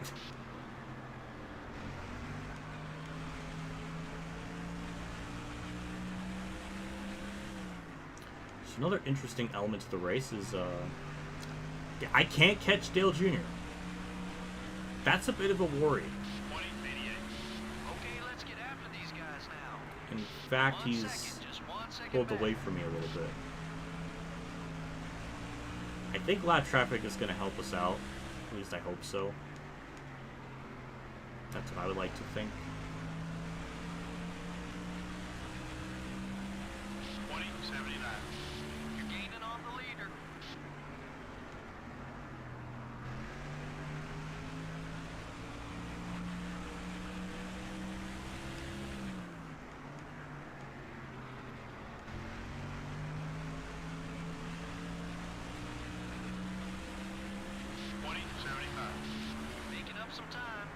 So another interesting element to the race is, I can't catch Dale Jr. That's a bit of a worry. 2088. Okay, let's get after these guys now. In fact, 1 he's second, just 1 second pulled back. away from me a little bit. I think lap traffic is going to help us out. At least I hope so. That's what I would like to think. 2079. You're gaining on the leader. Making up some time.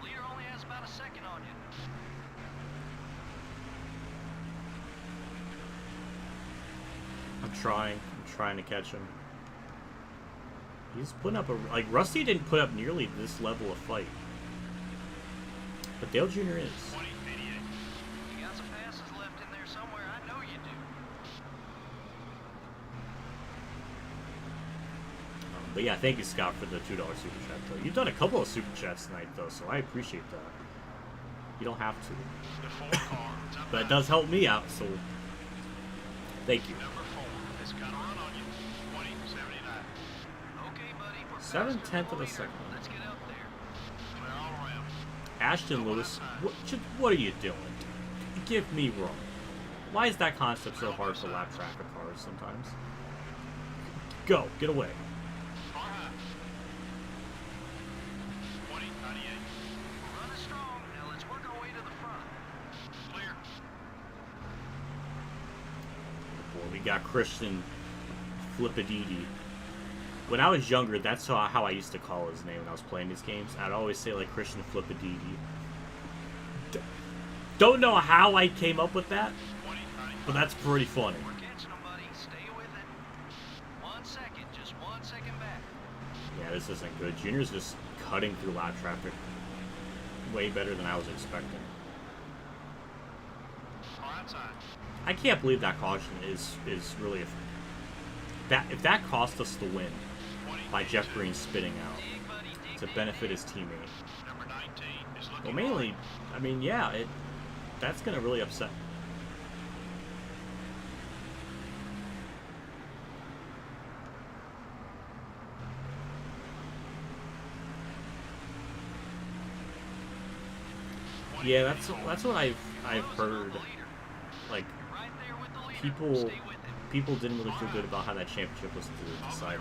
The leader only has about a second on you. I'm trying to catch him. He's putting up like, Rusty didn't put up nearly this level of fight. But Dale Jr. is. 2088. You got some passes left in there somewhere. I know you do. But yeah, thank you, Scott, for the $2 super chat, though. You've done a couple of super chats tonight, though, so I appreciate that. You don't have to. The 4 car. But it does help me out, so thank you. Number 4 has got a run on you. 2079. Okay, buddy. We're 7/10 of a leader. second. Let's get up there. Clear all around. Ashton Lewis, what are you doing? Give me wrong. Why is that concept so hard for lap traffic cars sometimes? Go, get away. Far high. 2098. We're running strong. Now let's work our way to the front. Clear. Boy, we got Christian Flippadidi. When I was younger, that's how I used to call his name when I was playing these games. I'd always say, like, Christian Flippadidi. Don't know how I came up with that, 2095. but that's pretty funny. We're catching them, buddy. Stay with it. 1 second. Just 1 second back. Yeah, this isn't good. Junior's just cutting through lap traffic way better than I was expecting. Far outside. I can't believe that caution is really if that cost us the win by Jeff Green spitting out Dig, buddy. Dig, to dig, benefit dig. his teammate. Number 19 is looking Well, mainly, I mean, yeah, that's gonna really upset. Yeah, that's what I've heard. Like, right there with the leader. people Stay with it. people didn't really feel good about how that championship was decided.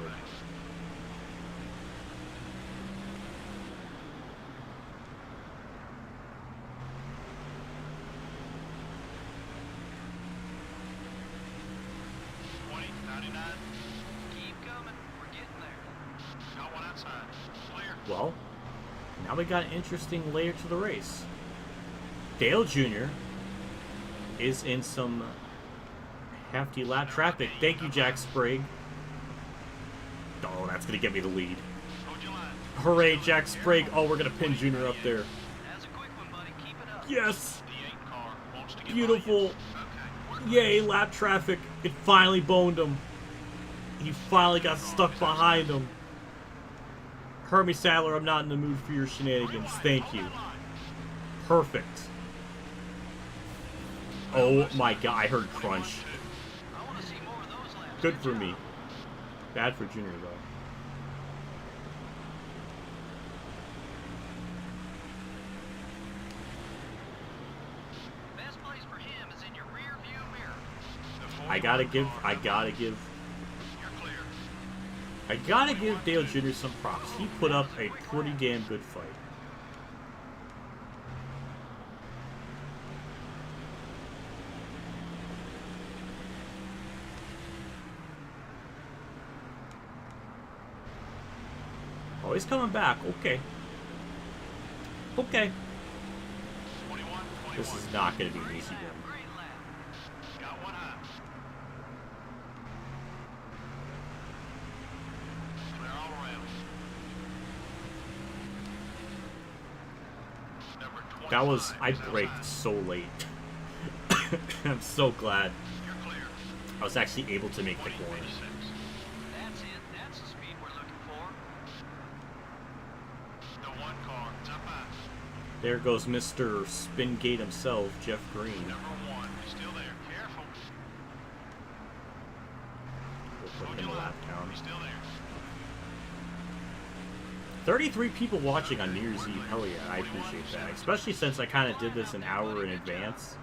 Keep coming. We're getting there. Got one outside. Clear. Well, now we got an interesting layer to the race. Dale Jr. is in some hefty lap traffic. Thank you, Jack Sprague. Oh, that's going to get me the lead. Hold your line. Hooray, Jack Sprague. Oh, we're going to pin Junior up there. That's a quick one, buddy. Keep it up. Yes. The 8 car wants to get Beautiful. by you. Okay. Yay, lap traffic. It finally boned him. He finally got stuck behind him. Hermie Sadler, I'm not in the mood for your shenanigans. Thank you. Perfect. Oh my god, I heard crunch. I want to see more of those laps. Good for me. Bad for Junior, though. Best place for him is in your rear view mirror. I gotta give You're clear. Dale Jr. some props. He put up a pretty damn good fight. Oh, he's coming back. Okay. Okay. 21, This is not going to be an easy one. Great lap. Got one high. Clear all around. Number 25. That was... I braked so late. I'm so glad You're clear. I was actually able to make the corner. 2086. That's it. That's the speed we're looking for. The 1 car. It's up high. There goes Mr. Spingate himself, Jeff Green. Number 1. He's still there. Careful. We'll put him a lap down. He's still there. 33 people watching on New Year's Eve. Hell yeah, I appreciate that. Especially since I kind of did this an hour in advance.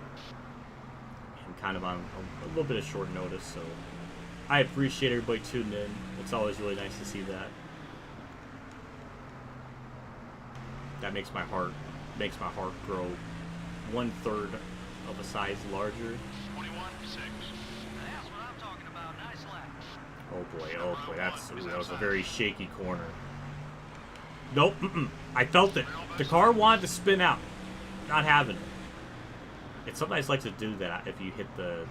And kind of on a little bit of short notice, so... I appreciate everybody tuning in. It's always really nice to see that. That makes my heart grow 1/3 of a size larger. 21-6. That's what I'm talking about. Nice lap. Oh boy, that was a very shaky corner. Nope, I felt it. The car wanted to spin out. Not having it. It sometimes likes to do that if you hit the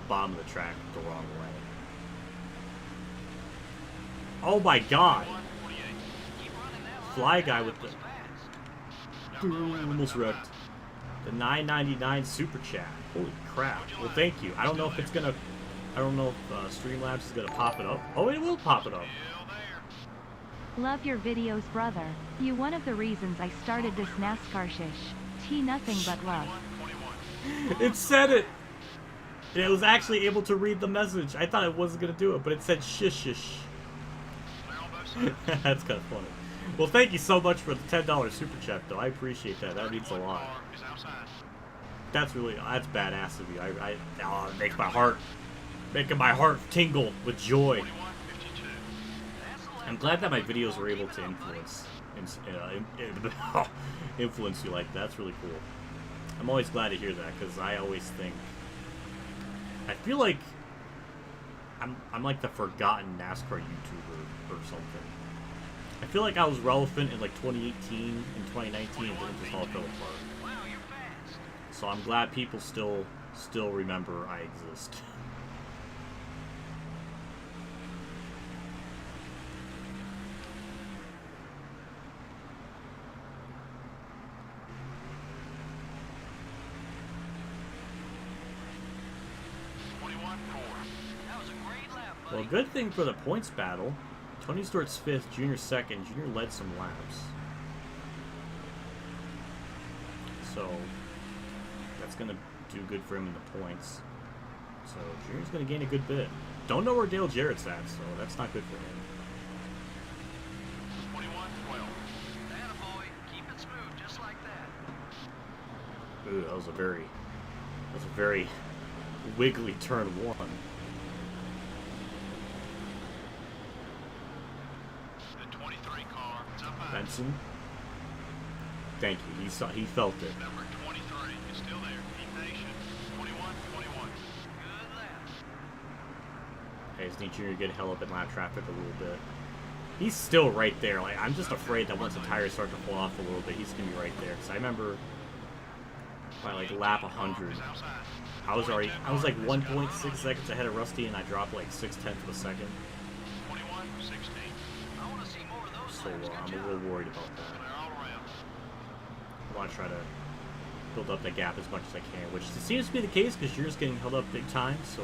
bottom of the track the wrong way. Oh my god! Fly guy with the... Almost wrecked. The $9.99 super chat. Holy crap. Well, thank you. I don't know if it's gonna... I don't know if Streamlabs is gonna pop it up. Oh, it will pop it up. Love your videos, brother. You one of the reasons I started this NASCAR shish. T nothing but love. It said it! And it was actually able to read the message. I thought it wasn't gonna do it, but it said shish shish. That's kind of funny. Well, thank you so much for the $10 super chat, though. I appreciate that. That means a lot. That's badass of you. It makes my heart, making my heart tingle with joy. I'm glad that my videos were able to influence you like that. That's really cool. I'm always glad to hear that, because I always think, I feel like I'm like the forgotten NASCAR YouTuber or something. I feel like I was relevant in like 2018 and 2019, and then it just all fell apart. So I'm glad people still remember I exist. Well, good thing for the points battle. Tony Stewart's 5th, Junior 2nd. Junior led some laps. So, that's going to do good for him in the points. So, Junior's going to gain a good bit. Don't know where Dale Jarrett's at, so that's not good for him. 21-12. Attaboy. Keep it smooth, just like that. Ooh, that was a very wiggly turn 1. Benson. Thank you. He felt it. Number 23 is still there. Be patient. 21-21. Good lap. I just need Junior to get held up in lap traffic a little bit. He's still right there. Like, I'm just afraid that once the tires start to fall off a little bit, he's gonna be right there. Because I remember by like lap 100, I was like 1.6 seconds ahead of Rusty, and I dropped like 0.6 of a second. 21-16. I want to see more of those. so I'm a little worried about that. Clear all around. I want to try to build up that gap as much as I can, which seems to be the case because you're just getting held up big time, so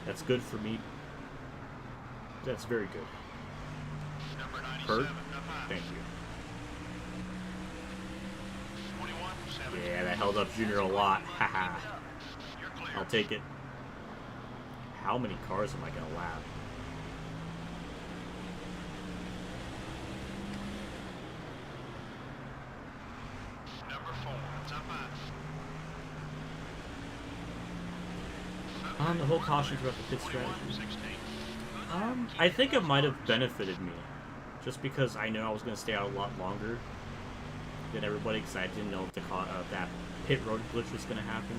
that's good for me. That's very good. Number Kurt, 97, up high. thank you. 21, 17. Yeah, that held up Junior a lot. Haha. You're clear. I'll take it. How many cars am I going to lap? Number 4, it's up high. The whole caution throughout the pit 21, strategy. 16. I think it might have benefited me, just because I know I was going to stay out a lot longer than everybody, because I didn't know if that pit road glitch was going to happen.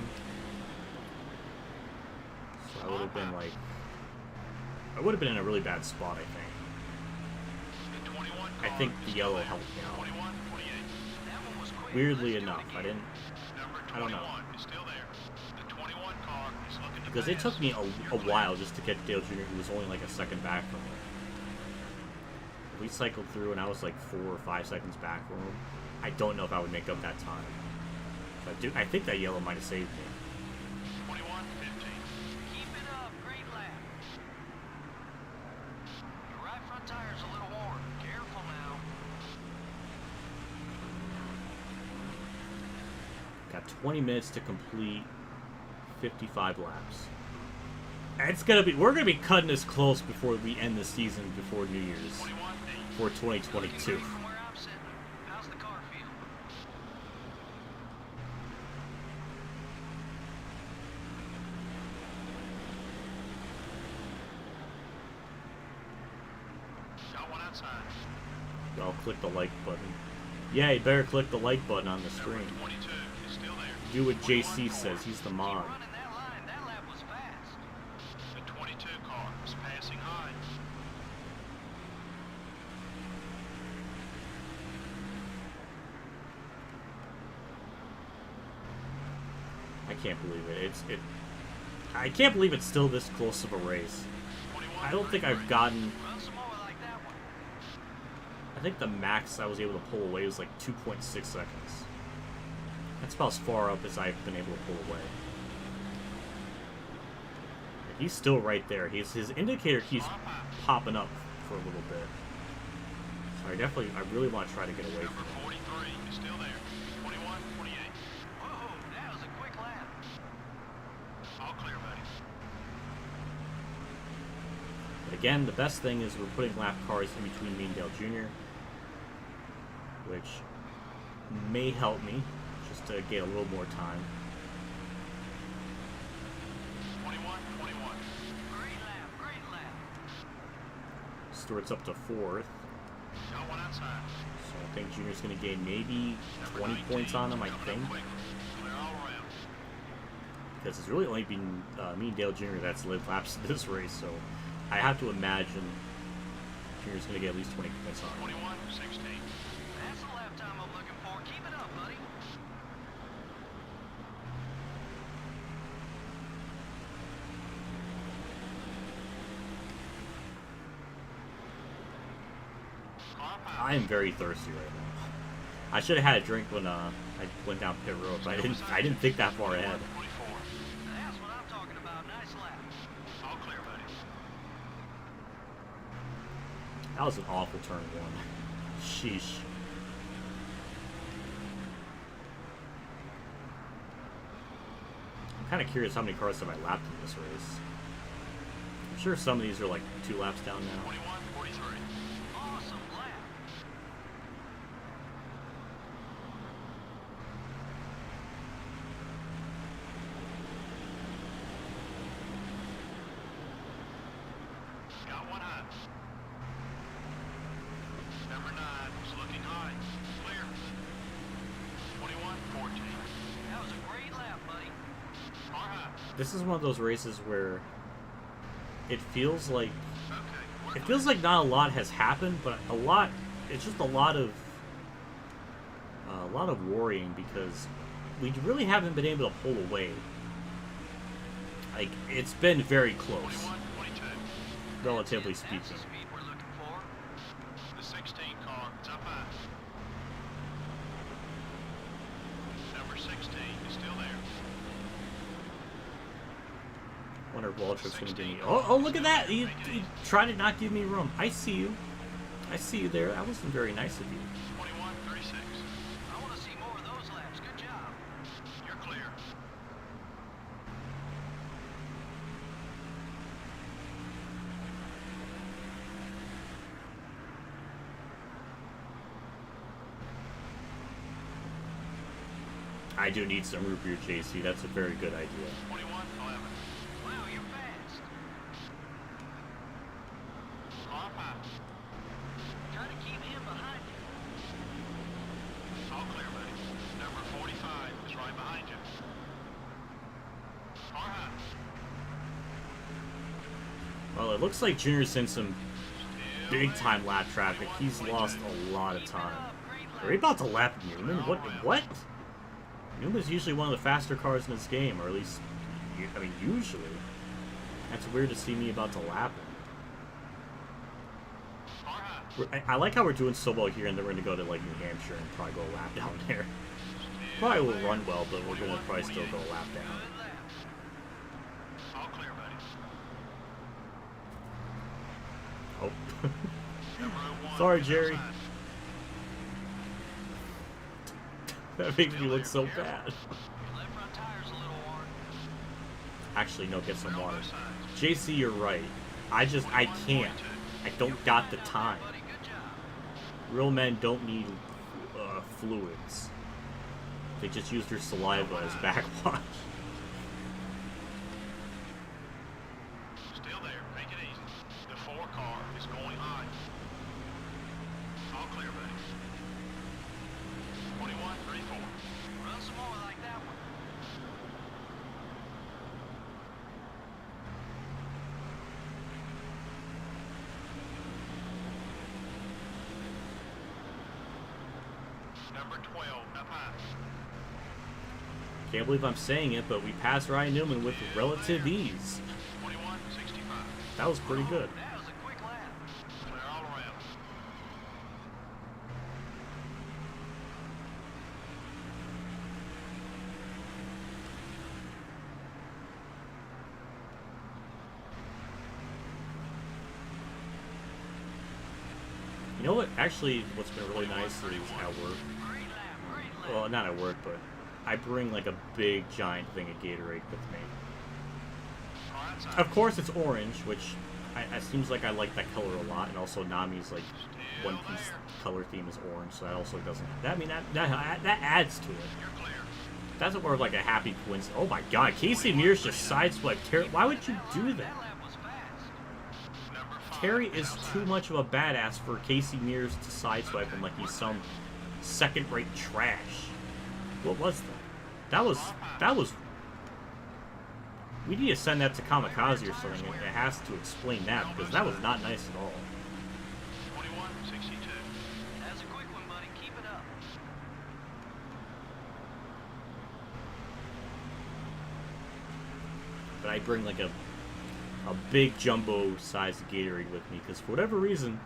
So I would have been like, I would have been in a really bad spot, I think. The 21 I car think the is yellow still helped me there. out. 21, 28. That one was quick. Weirdly Let's do it enough, I again. didn't, Number I don't know. 21 is still there. The 21 car is looking to because it pass. took me You're a clear. while just to get Dale Jr., who was only like a second back from him. We cycled through and I was like 4 or 5 seconds back from him. I don't know if I would make up that time. But I think that yellow might have saved me. 21, 15. Keep it up. Great lap. Your right front tire's a little worn. Careful now. Got 20 minutes to complete 55 laps. It's gonna be, we're gonna be cutting this close before we end the season, before New Year's, 21, 8. for 2022. From where I'm sitting, how's the car feel? Got one outside. I'll click the like button. Yeah, you better click the like button on the Number stream. 22 is still there. Do what 21 JC car. says, he's the mod. Keep running that line. That lap was fast. The 22 car is passing high. I can't believe it. I can't believe it's still this close of a race. 21, I don't think I've gotten, Run some more like that one. I think the max I was able to pull away was like 2.6 seconds. That's about as far up as I've been able to pull away. He's still right there. His indicator keeps popping up for a little bit. So I really want to try to get away Number from him. 43 is still there. 21, 48. Whoa, that was a quick lap. All clear, buddy. But again, the best thing is we're putting lap cars in between me and Dale Jr., which may help me just to get a little more time. 21, 21. Great lap, great lap. Stewart's up to 4th, Got one outside. so I think Junior's going to gain maybe Number 20 points on him, I coming up think. quick. Clear all around. Because it's really only been me and Dale Jr. that's led laps in this race, so I have to imagine Junior's going to get at least 20 points on him. 21, 16. That's the lap time I'm looking for. Keep it up, buddy. I am very thirsty right now. I should have had a drink when I went down pit road, but I didn't think that far ahead. 24. That's what I'm talking about. Nice lap. All clear, buddy. That was an awful turn 1. Sheesh. I'm kind of curious how many cars have I lapped in this race. I'm sure some of these are like 2 laps down now. 21, 43. Awesome lap. Got one high. Number 9 is looking high. Clear. 21, 14. That was a great lap, buddy. Car high. This is one of those races where it feels like Okay. not a lot has happened, but it's just a lot of worrying because we really haven't been able to pull away. Like, it's been very close, 21, 22. relatively That's speaking. the speed we're looking for. The 16 car Waltrip's gonna give me. Oh, look at that! He tried to not give me room. I see you. I see you there. That wasn't very nice of you. 21:36. I want to see more of those laps. Good job. You're clear. I do need some root beer, JC. That's a very good idea. 21:11. Wow, you're fast. Car five. Try to keep him behind you. All clear, buddy. Number 45 is right behind you. Car high. Well, it looks like Junior's in some big-time lap traffic. He's lost a lot of time. Are we about to lap Newman? What? Newman's usually one of the faster cars in this game, or at least, I mean, usually. That's weird to see me about to lap him. I like how we're doing so well here, and then we're going to go to, like, New Hampshire and probably go a lap down there. Probably will run well, but we're going to probably still go a lap down. All clear, buddy. Oh. Sorry, Jerry. That makes me look so bad. Actually, no, get some water. JC, you're right. I can't. I don't got the time. Real men don't need fluids. They just use their saliva as backwash. Still there. Make it easy. The 4 car is going high. All clear, buddy. 21:34. Run some more like that one. Number 12 up high. Can't believe I'm saying it, but we passed Ryan Newman with relative ease. 21:65. That was pretty good. That was a quick lap. Clear all around. You know what? Actually, what's been really nice is at work. Well, not at work, but I bring like a big giant thing of Gatorade with me. Of course, it's orange, which it seems like I like that color a lot, and also Nami's like One Piece color theme is orange, so that also doesn't. I mean, that adds to it. That's more of like a happy coincidence. Oh my God, Casey Mears just sideswiped Terry. Why would you do that? Terry is too much of a badass for Casey Mears to sideswipe him like he's some second-rate trash. What was that? That was. We need to send that to Kamikaze or something. It has to explain that, because that was not nice at all. 21:62. That's a quick one, buddy. Keep it up. But I bring like a big jumbo sized Gatorade with me, because for whatever reason,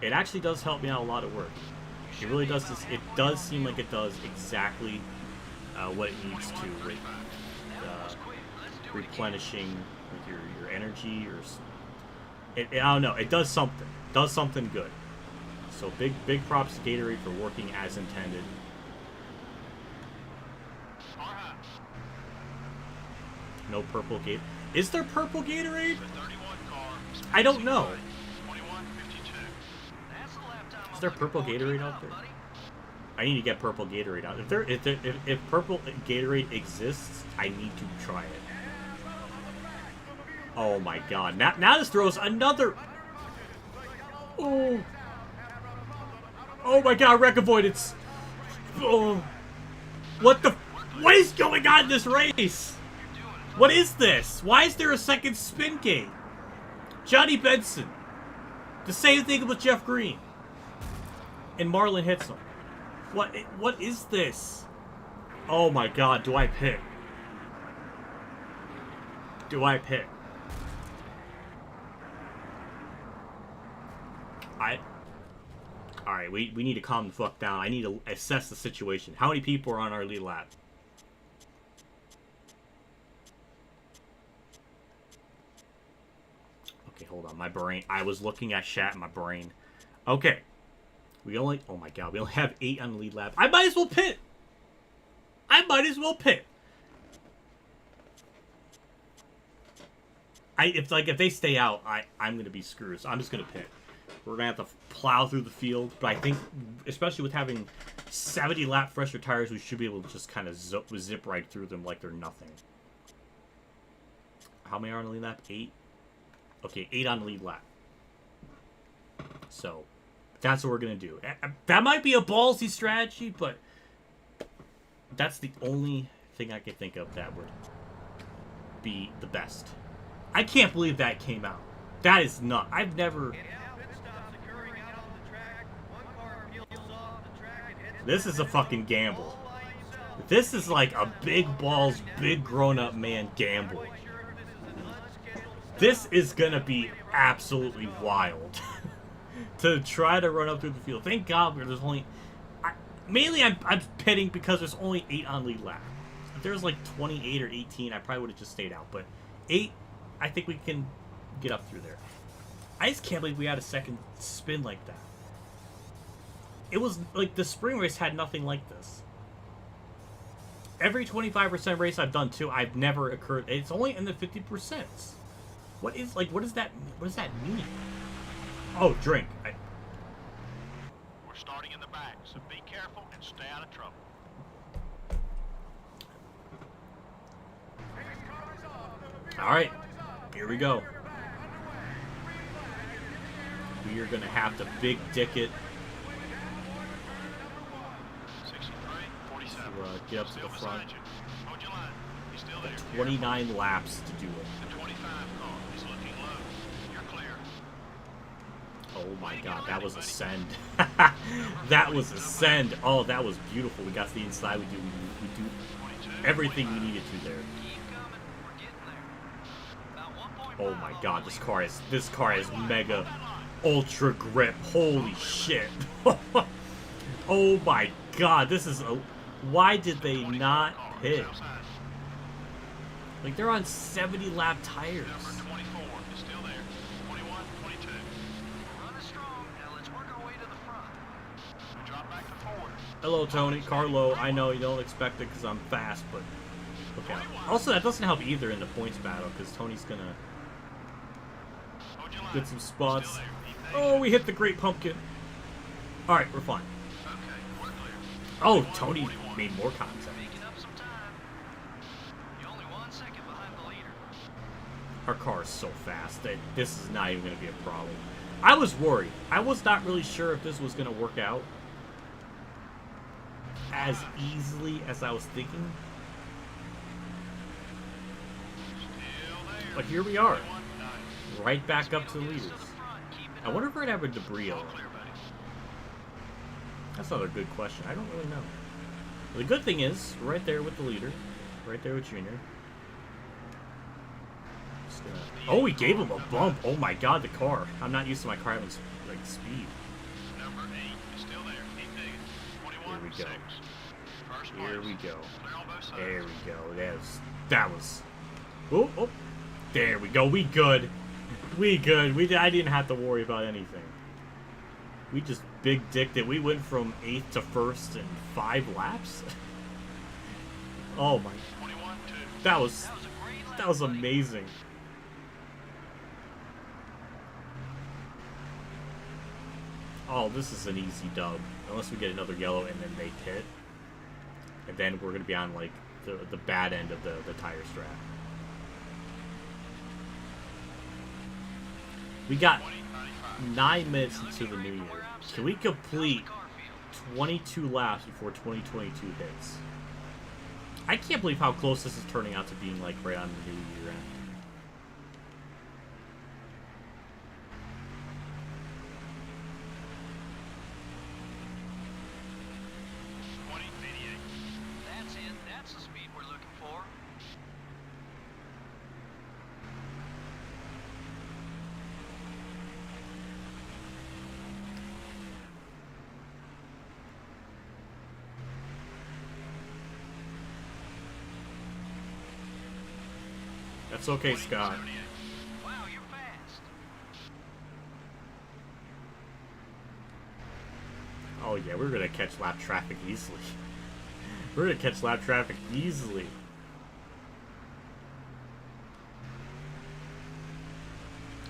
it actually does help me out a lot at work. It really does. It does seem like it does exactly what it needs to with replenishing with your energy, or I don't know. It does something. Does something good. So big props to Gatorade for working as intended. No purple Gatorade. Is there purple Gatorade? I don't know. Is there purple Gatorade out there? I need to get purple Gatorade out. If purple Gatorade exists, I need to try it. Oh my God! Now this throws another. Oh. Oh my God! Wreck avoidance. Oh. What is going on in this race? What is this? Why is there a second spin gate? Johnny Benson. The same thing with Jeff Green. And Marlon hits him. What is this? Oh my God, do I pit? Do I pit? Alright, we need to calm the fuck down. I need to assess the situation. How many people are on our lead lap? my brain. I was looking at chat in my brain. Okay. We only... Oh, my God. We only have 8 on the lead lap. I might as well pit. If they stay out, I'm going to be screwed. So I'm just going to pit. We're going to have to plow through the field. But I think, especially with having 70 lap fresher tires, we should be able to just kind of zip right through them like they're nothing. How many are on the lead lap? 8? Okay, 8 on the lead lap. So, that's what we're going to do. That might be a ballsy strategy, but that's the only thing I can think of that would be the best. I can't believe that came out. That is not. I've never... This is a fucking gamble. This is like a big balls, big grown-up man gamble. This is gonna be absolutely wild. To try to run up through the field. Thank God there's only... Mainly I'm pitting because there's only 8 on lead lap. If there's like 28 or 18, I probably would have just stayed out. But 8, I think we can get up through there. I just can't believe we had a second spin like that. It was like the spring race had nothing like this. Every 25% race I've done too, I've never occurred. It's only in the 50%. What does that mean? Oh, drink. We're starting in the back, so be careful and stay out of trouble. All right, here we go. We are gonna have to big dick it. 63, 47. To get up to the front. Hold your line. He's still there. 29 laps to do it. The 25 car is looking low. You're clear. Oh my God, that was a send. That was a send. Oh, that was beautiful. We got to the inside. We do everything we needed to there. Oh my God, this car is mega ultra grip. Holy shit. Oh my God, this is a... Why did they not pit? Like, they're on 70 lap tires. Number 24 is still there. 21, 22. Run is strong. Now let's work our way to the front. We drop back to forward. Hello, Tony. Carlo, I know you don't expect it because I'm fast, but look out. Also, that doesn't help either in the points battle because Tony's going to get some spots. Oh, we hit the Great Pumpkin. All right, we're fine. Oh, Tony made more contact. Our car is so fast that this is not even going to be a problem. I was worried. I was not really sure if this was going to work out as easily as I was thinking. But here we are. Right back up to the leaders. I wonder if we're going to have a debris over. That's another good question. I don't really know. The good thing is, right there with the leader. Right there with Junior. Oh, we gave him a bump. Oh my God, the car. I'm not used to my car having like speed. Number 8 is still there. Keep digging. 21, Here we go. 6. Here we go. Clear on both sides. There we go. That was. Oh, oh. There we go. We good. We good. I didn't have to worry about anything. We just big dicked it. We went from 8th to 1st in 5 laps. Oh my. 21, 2. That was amazing. Oh, this is an easy dub. Unless we get another yellow and then they pit. And then we're going to be on, like, the bad end of the tire strap. We got 9 minutes into the new year. Can we complete 22 laps before 2022 hits? I can't believe how close this is turning out to being, like, right on the new year end. That's the speed we're looking for. That's okay, Scott. Wow, you're fast. Oh yeah, we're gonna catch lap traffic easily. We're gonna catch lap traffic easily.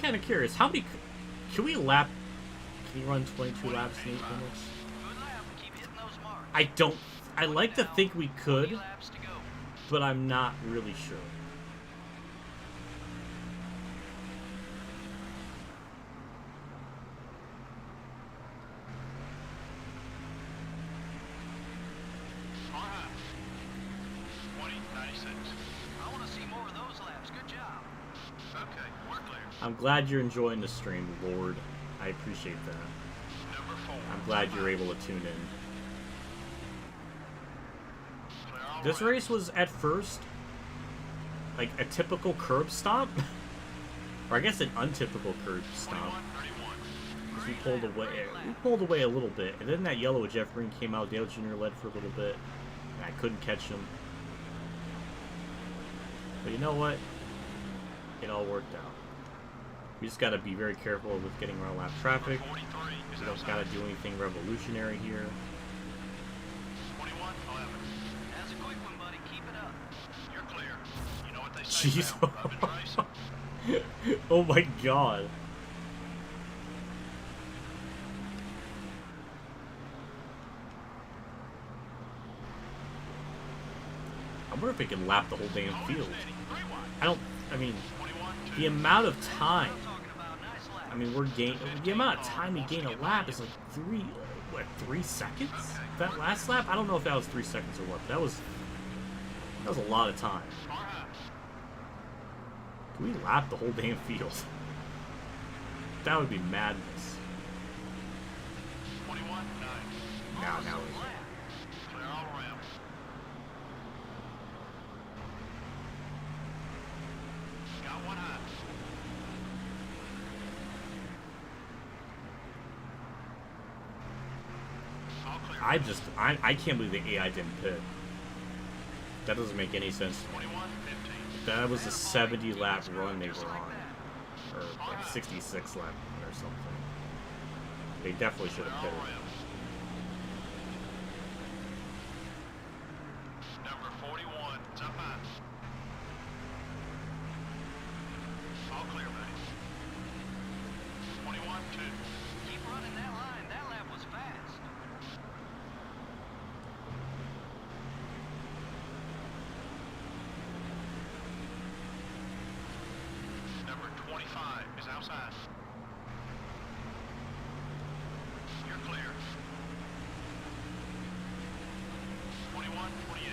Kind of curious, how many can we lap? Can you run 22 laps in 8 minutes? I like to think we could, but I'm not really sure. I'm glad you're enjoying the stream, Lord. I appreciate that. I'm glad you're able to tune in. This race was at first like a typical curb stop, or I guess an untypical curb stop. Because we pulled away a little bit, and then that yellow with Jeff Green came out. Dale Jr. led for a little bit, and I couldn't catch him. But you know what? It all worked out. We just got to be very careful with getting around lap traffic. We don't got to do anything revolutionary here. Jeez. Oh my god. I wonder if we can lap the whole damn field. I mean, the amount of time. I mean, the amount of time you gain a lap is like 3 seconds? That last lap? I don't know if that was 3 seconds or what, but that was a lot of time. Can we lap the whole damn field? That would be madness. Now we I can't believe the AI didn't pit. That doesn't make any sense to me. That was a 70 lap run they were on. Or like 66 lap or something. They definitely should have pitted. Number 41, jump on. All clear, buddy. 21, 2. Keep running that line. That lap was fast. Number 25 is outside. You're clear. 21, 28.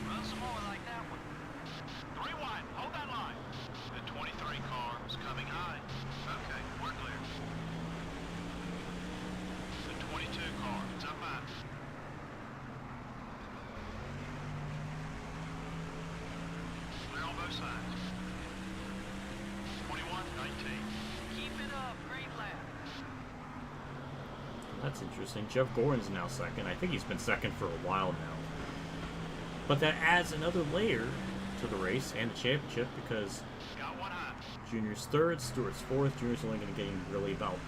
Run some more like that one. 3 wide. Hold that line. The 23 car is coming high. Okay, we're clear. The 22 car is up high. Clear on both sides. 21, 19. Keep it up. Great lap. That's interesting. Jeff Gordon's now second. I think he's been second for a while now. But that adds another layer to the race and the championship because Got one high. Junior's third, Stewart's fourth. Junior's only going to gain really about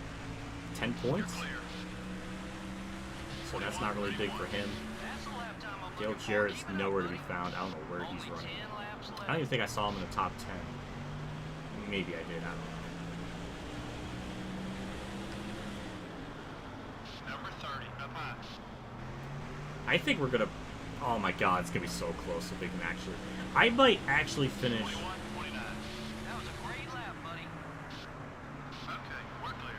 10 points. Clear. So that's not really big for him. That's the lap time I'm Dale looking for. Jarrett's Keep it up, nowhere to be buddy. found. I don't know where he's Only running. 10 laps left. I don't even think I saw him in the top 10. Maybe I did. I don't know. Number 30, up high. I think we're gonna. Oh my god, it's gonna be so close if we can actually. I might actually finish. 21, 29. That was a great lap, buddy. Okay, we're clear.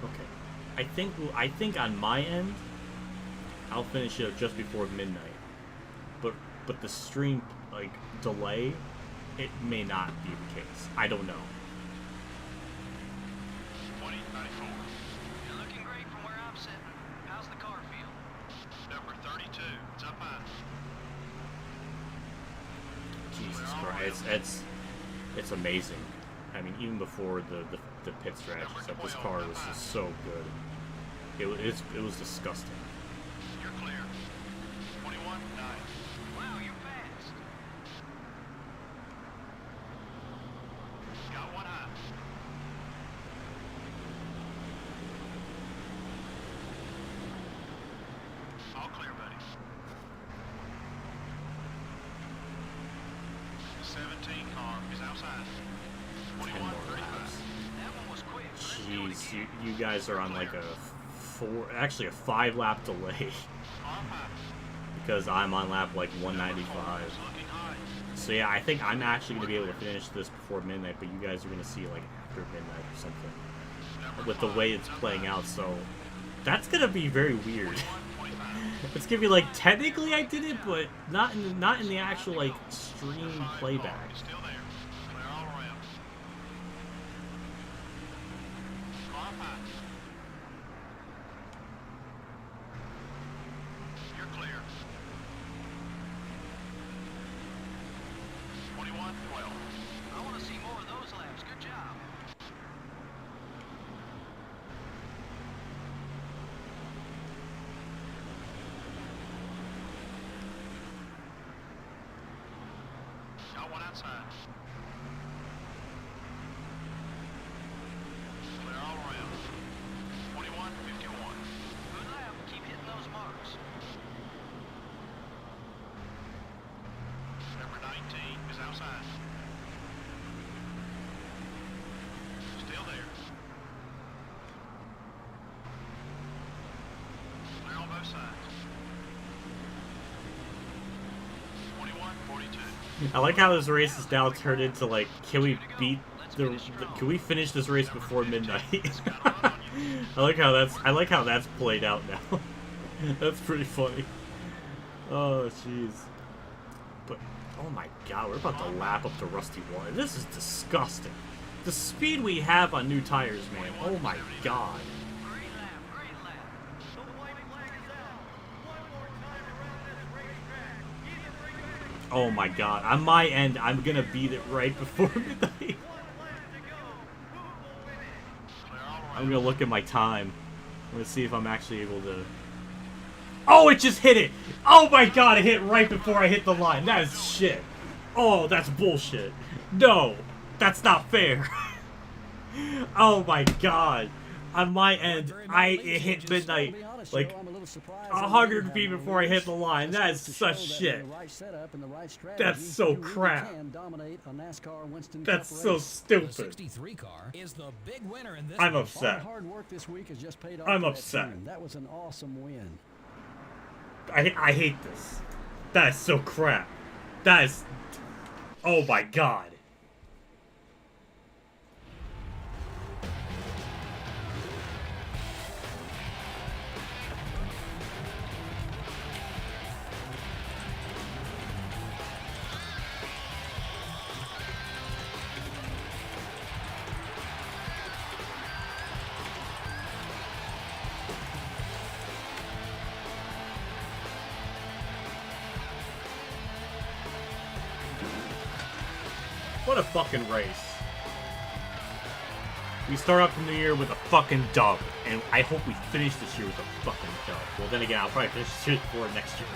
Okay, I think on my end, I'll finish it just before midnight. But the stream like delay, it may not be the case. I don't know. 20, 94. You're looking great from where I'm sitting. How's the car feel? Number 32, it's up high. Jesus Christ, it's amazing. I mean, even before the pit strategy stuff, this car was just so good. It was disgusting. You're clear. 21, 9. Wow, you're fast. Got one high. All clear, buddy. 17 car is outside. 21, 35. That one was quick. Let's do it Jeez, again. you guys are on like a actually a 5-lap delay because I'm on lap like 195. Looking high. So yeah, I think I'm actually gonna be able to finish this before midnight, but you guys are gonna see it like after midnight or something with the way it's playing out. So that's gonna be very weird. It's gonna be like technically I did it, but not in the actual like stream playback. Still there. Clear all around. Car high. You're clear. 21, 12. I want to see more of those laps. Good job. Got one outside. Clear all around. 21, 51. Good lap. Keep hitting those marks. Number 19 is outside. Still there. Clear on both sides. 21, 42. I like how this race is now turned into like, can we beat can we finish this race before midnight? I like how that's played out now. That's pretty funny. Oh jeez. But oh my god, we're about to lap up to rusty water. This is disgusting. The speed we have on new tires, man. Oh my god. Great lap, great lap. The white flag is out. One more time around this racetrack. Either bring back Oh my god. On my end, I'm gonna beat it right before midnight. one lap to go. Who will win it? Clear all around. I'm gonna look at my time. I'm gonna see if I'm actually able to. Oh, it just hit it! Oh my god, it hit right before I hit the line. That is shit. Oh, that's bullshit. No, that's not fair. Oh my god. On my end, it hit midnight like 100 feet before I hit the line. That is such shit. That's so crap. That's so The stupid. 63 car is the big winner in this I'm one. upset. Hard work this week has just paid off. I'm for that upset. team. That was an awesome win. I hate this. That is so crap. That is... Oh my god. What a fucking race. We start off the new year with a fucking dub, and I hope we finish this year with a fucking dub. Well, then again, I'll probably finish this year before next year.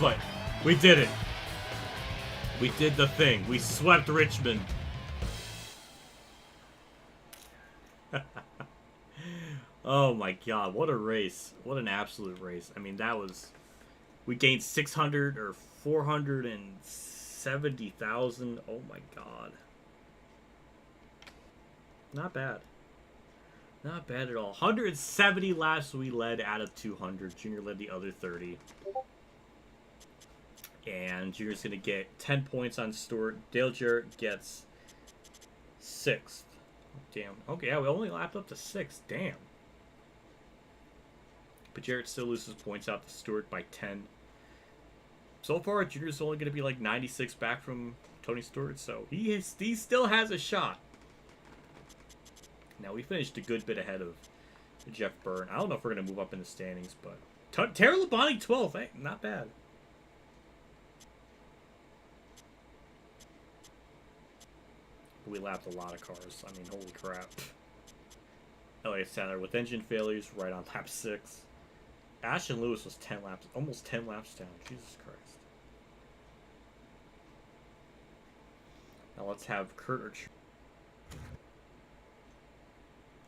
But we did it. We did the thing. We swept Richmond. Oh my god, what a race. What an absolute race. I mean, that was... We gained 600 or 470,000. Oh my god. Not bad. Not bad at all. 170 laps we led out of 200. Junior led the other 30. And Junior's going to get 10 points on Stewart. Dale Jarrett gets 6th. Damn. Okay, yeah, we only lapped up to 6th. Damn. But Jarrett still loses points out to Stewart by 10. So far, Junior's only going to be like 96 back from Tony Stewart, so he still has a shot. Now, we finished a good bit ahead of Jeff Byrne. I don't know if we're going to move up in the standings, but... Tara Labonte, 12th. Hey, not bad. We lapped a lot of cars. I mean, holy crap. Elliott Sadler with engine failures right on lap 6. Ashton Lewis was 10 laps, almost 10 laps down. Jesus Christ. Now let's have Kurt or...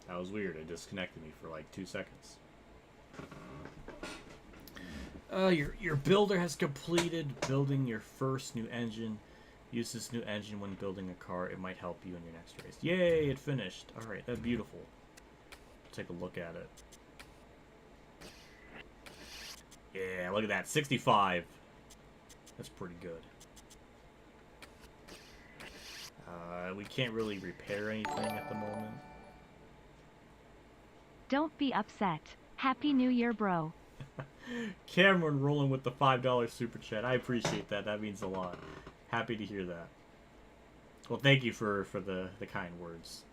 That was weird. It disconnected me for like 2 seconds. Your builder has completed building your first new engine. Use this new engine when building a car. It might help you in your next race. Yay, it finished. Alright, that's beautiful. Take a look at it. Yeah, look at that. 65. That's pretty good. We can't really repair anything at the moment. Don't be upset. Happy New Year, bro. Cameron rolling with the $5 super chat. I appreciate that. That means a lot. Happy to hear that. Well, thank you for the kind words.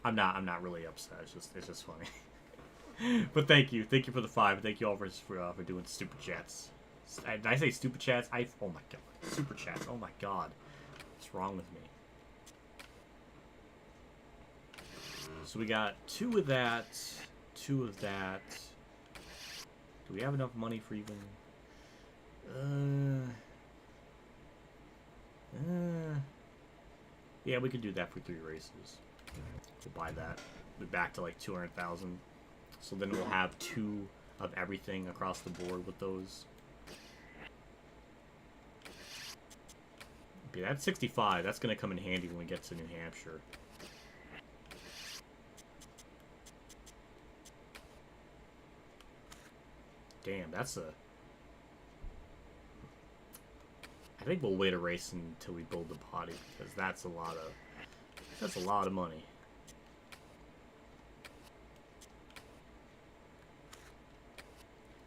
I'm not really upset. It's just funny. But thank you for the 5. Thank you all for doing super chats. Did I say stupid chats? Oh my god, super chats. Oh my god, what's wrong with me? So we got 2 of that, 2 of that. Do we have enough money for even? Yeah, we could do that for 3 races. We'll buy that. We're back to like 200,000. So then we'll have 2 of everything across the board with those. Yeah, that's 65. That's gonna come in handy when we get to New Hampshire. Damn, that's a... I think we'll wait a race until we build the body, because that's a lot of money.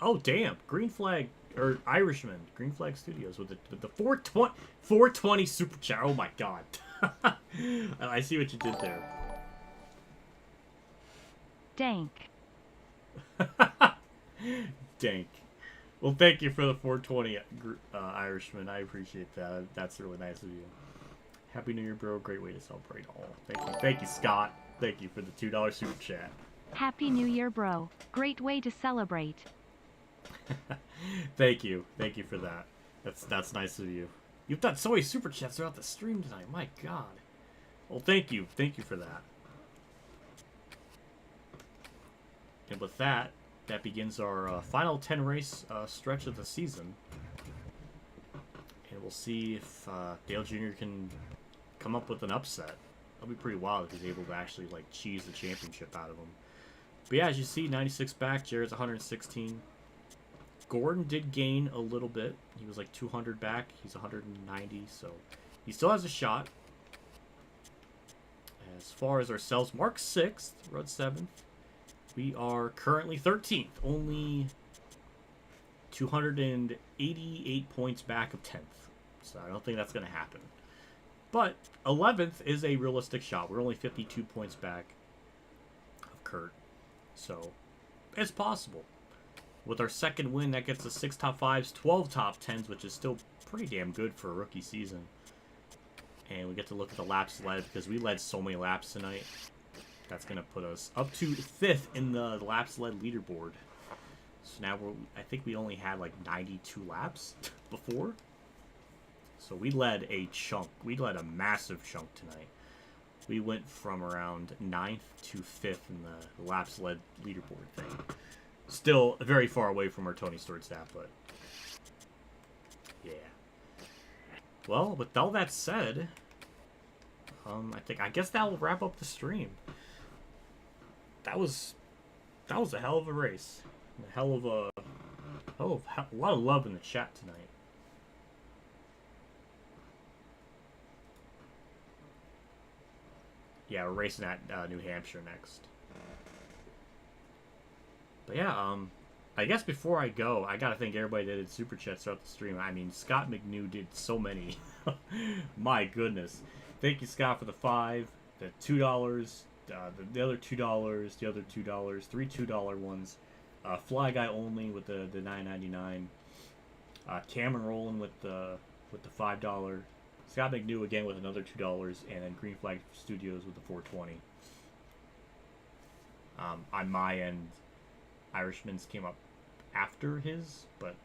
Oh damn, Green Flag or Irishman, Green Flag Studios with the 420 super chat. Oh my god. I see what you did there. Dank. Dank. Well, thank you for the 420, Irishman. I appreciate that. That's really nice of you. Happy New Year, bro. Great way to celebrate all. Thank you, Scott. Thank you for the $2 super chat. Happy New Year, bro. Great way to celebrate. Thank you for that. That's nice of you. You've done so many super chats throughout the stream tonight. My God. Well, thank you for that. And with that begins our final 10 race stretch of the season. And we'll see if Dale Jr. can come up with an upset. That'll be pretty wild if he's able to actually like cheese the championship out of him. But yeah, as you see, 96 back. Jared's 116. Gordon did gain a little bit. He was like 200 back. He's 190, so he still has a shot. As far as ourselves, Mark 6th, Rudd 7th. We are currently 13th, only 288 points back of 10th. So I don't think that's going to happen. But 11th is a realistic shot. We're only 52 points back of Kurt. So it's possible. With our second win, that gets us 6 top 5s, 12 top 10s, which is still pretty damn good for a rookie season. And we get to look at the laps led because we led so many laps tonight. That's going to put us up to 5th in the laps led leaderboard. So now I think we only had like 92 laps before. So we led a chunk. We led a massive chunk tonight. We went from around 9th to 5th in the laps led leaderboard thing. Still very far away from our Tony Stewart stat, but yeah. Well, with all that said, I guess that will wrap up the stream. That was a hell of a race. A lot of love in the chat tonight. Yeah, we're racing at New Hampshire next. But yeah, I guess before I go, I gotta thank everybody that did super chats throughout the stream. I mean, Scott McNew did so many. My goodness. Thank you, Scott, for the 5, the $2, the other $2, the other $2, 3 $2 ones. Fly Guy only with the $9.99. Cameron Rowland with the $5. Scott McNew again with another $2, and then Green Flag Studios with the $4.20. On my end, Irishman's came up after his, but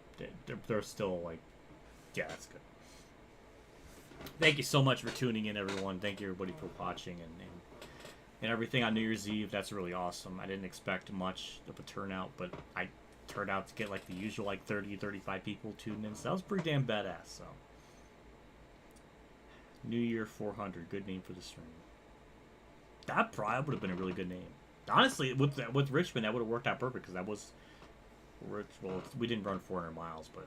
they're still like, yeah, that's good. Thank you so much for tuning in, everyone. Thank you, everybody, for watching and everything on New Year's Eve. That's really awesome. I didn't expect much of a turnout, but I turned out to get like the usual like 30, 35 people tuned in. So that was pretty damn badass. So New Year 400, good name for the stream. That probably would have been a really good name. Honestly, with Richmond, that would have worked out perfect because that was, well, we didn't run 400 miles, but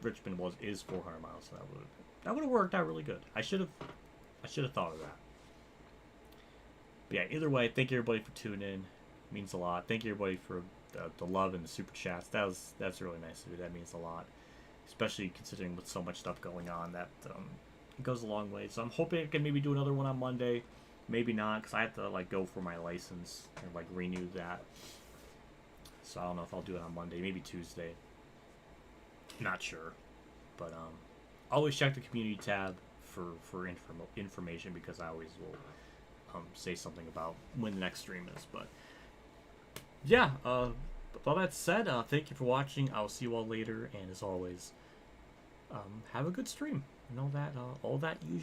Richmond is 400 miles, so that would have worked out really good. I should have thought of that. But yeah, either way, thank you everybody for tuning in. It means a lot. Thank you everybody for the love and the super chats. That's really nice of you. That means a lot, especially considering with so much stuff going on. That it goes a long way. So I'm hoping I can maybe do another one on Monday. Maybe not, because I have to like go for my license and like renew that. So I don't know if I'll do it on Monday, maybe Tuesday. Not sure, but always check the community tab for information, because I always will say something about when the next stream is. But yeah, with all that said, thank you for watching. I'll see you all later, and as always, have a good stream and all that usual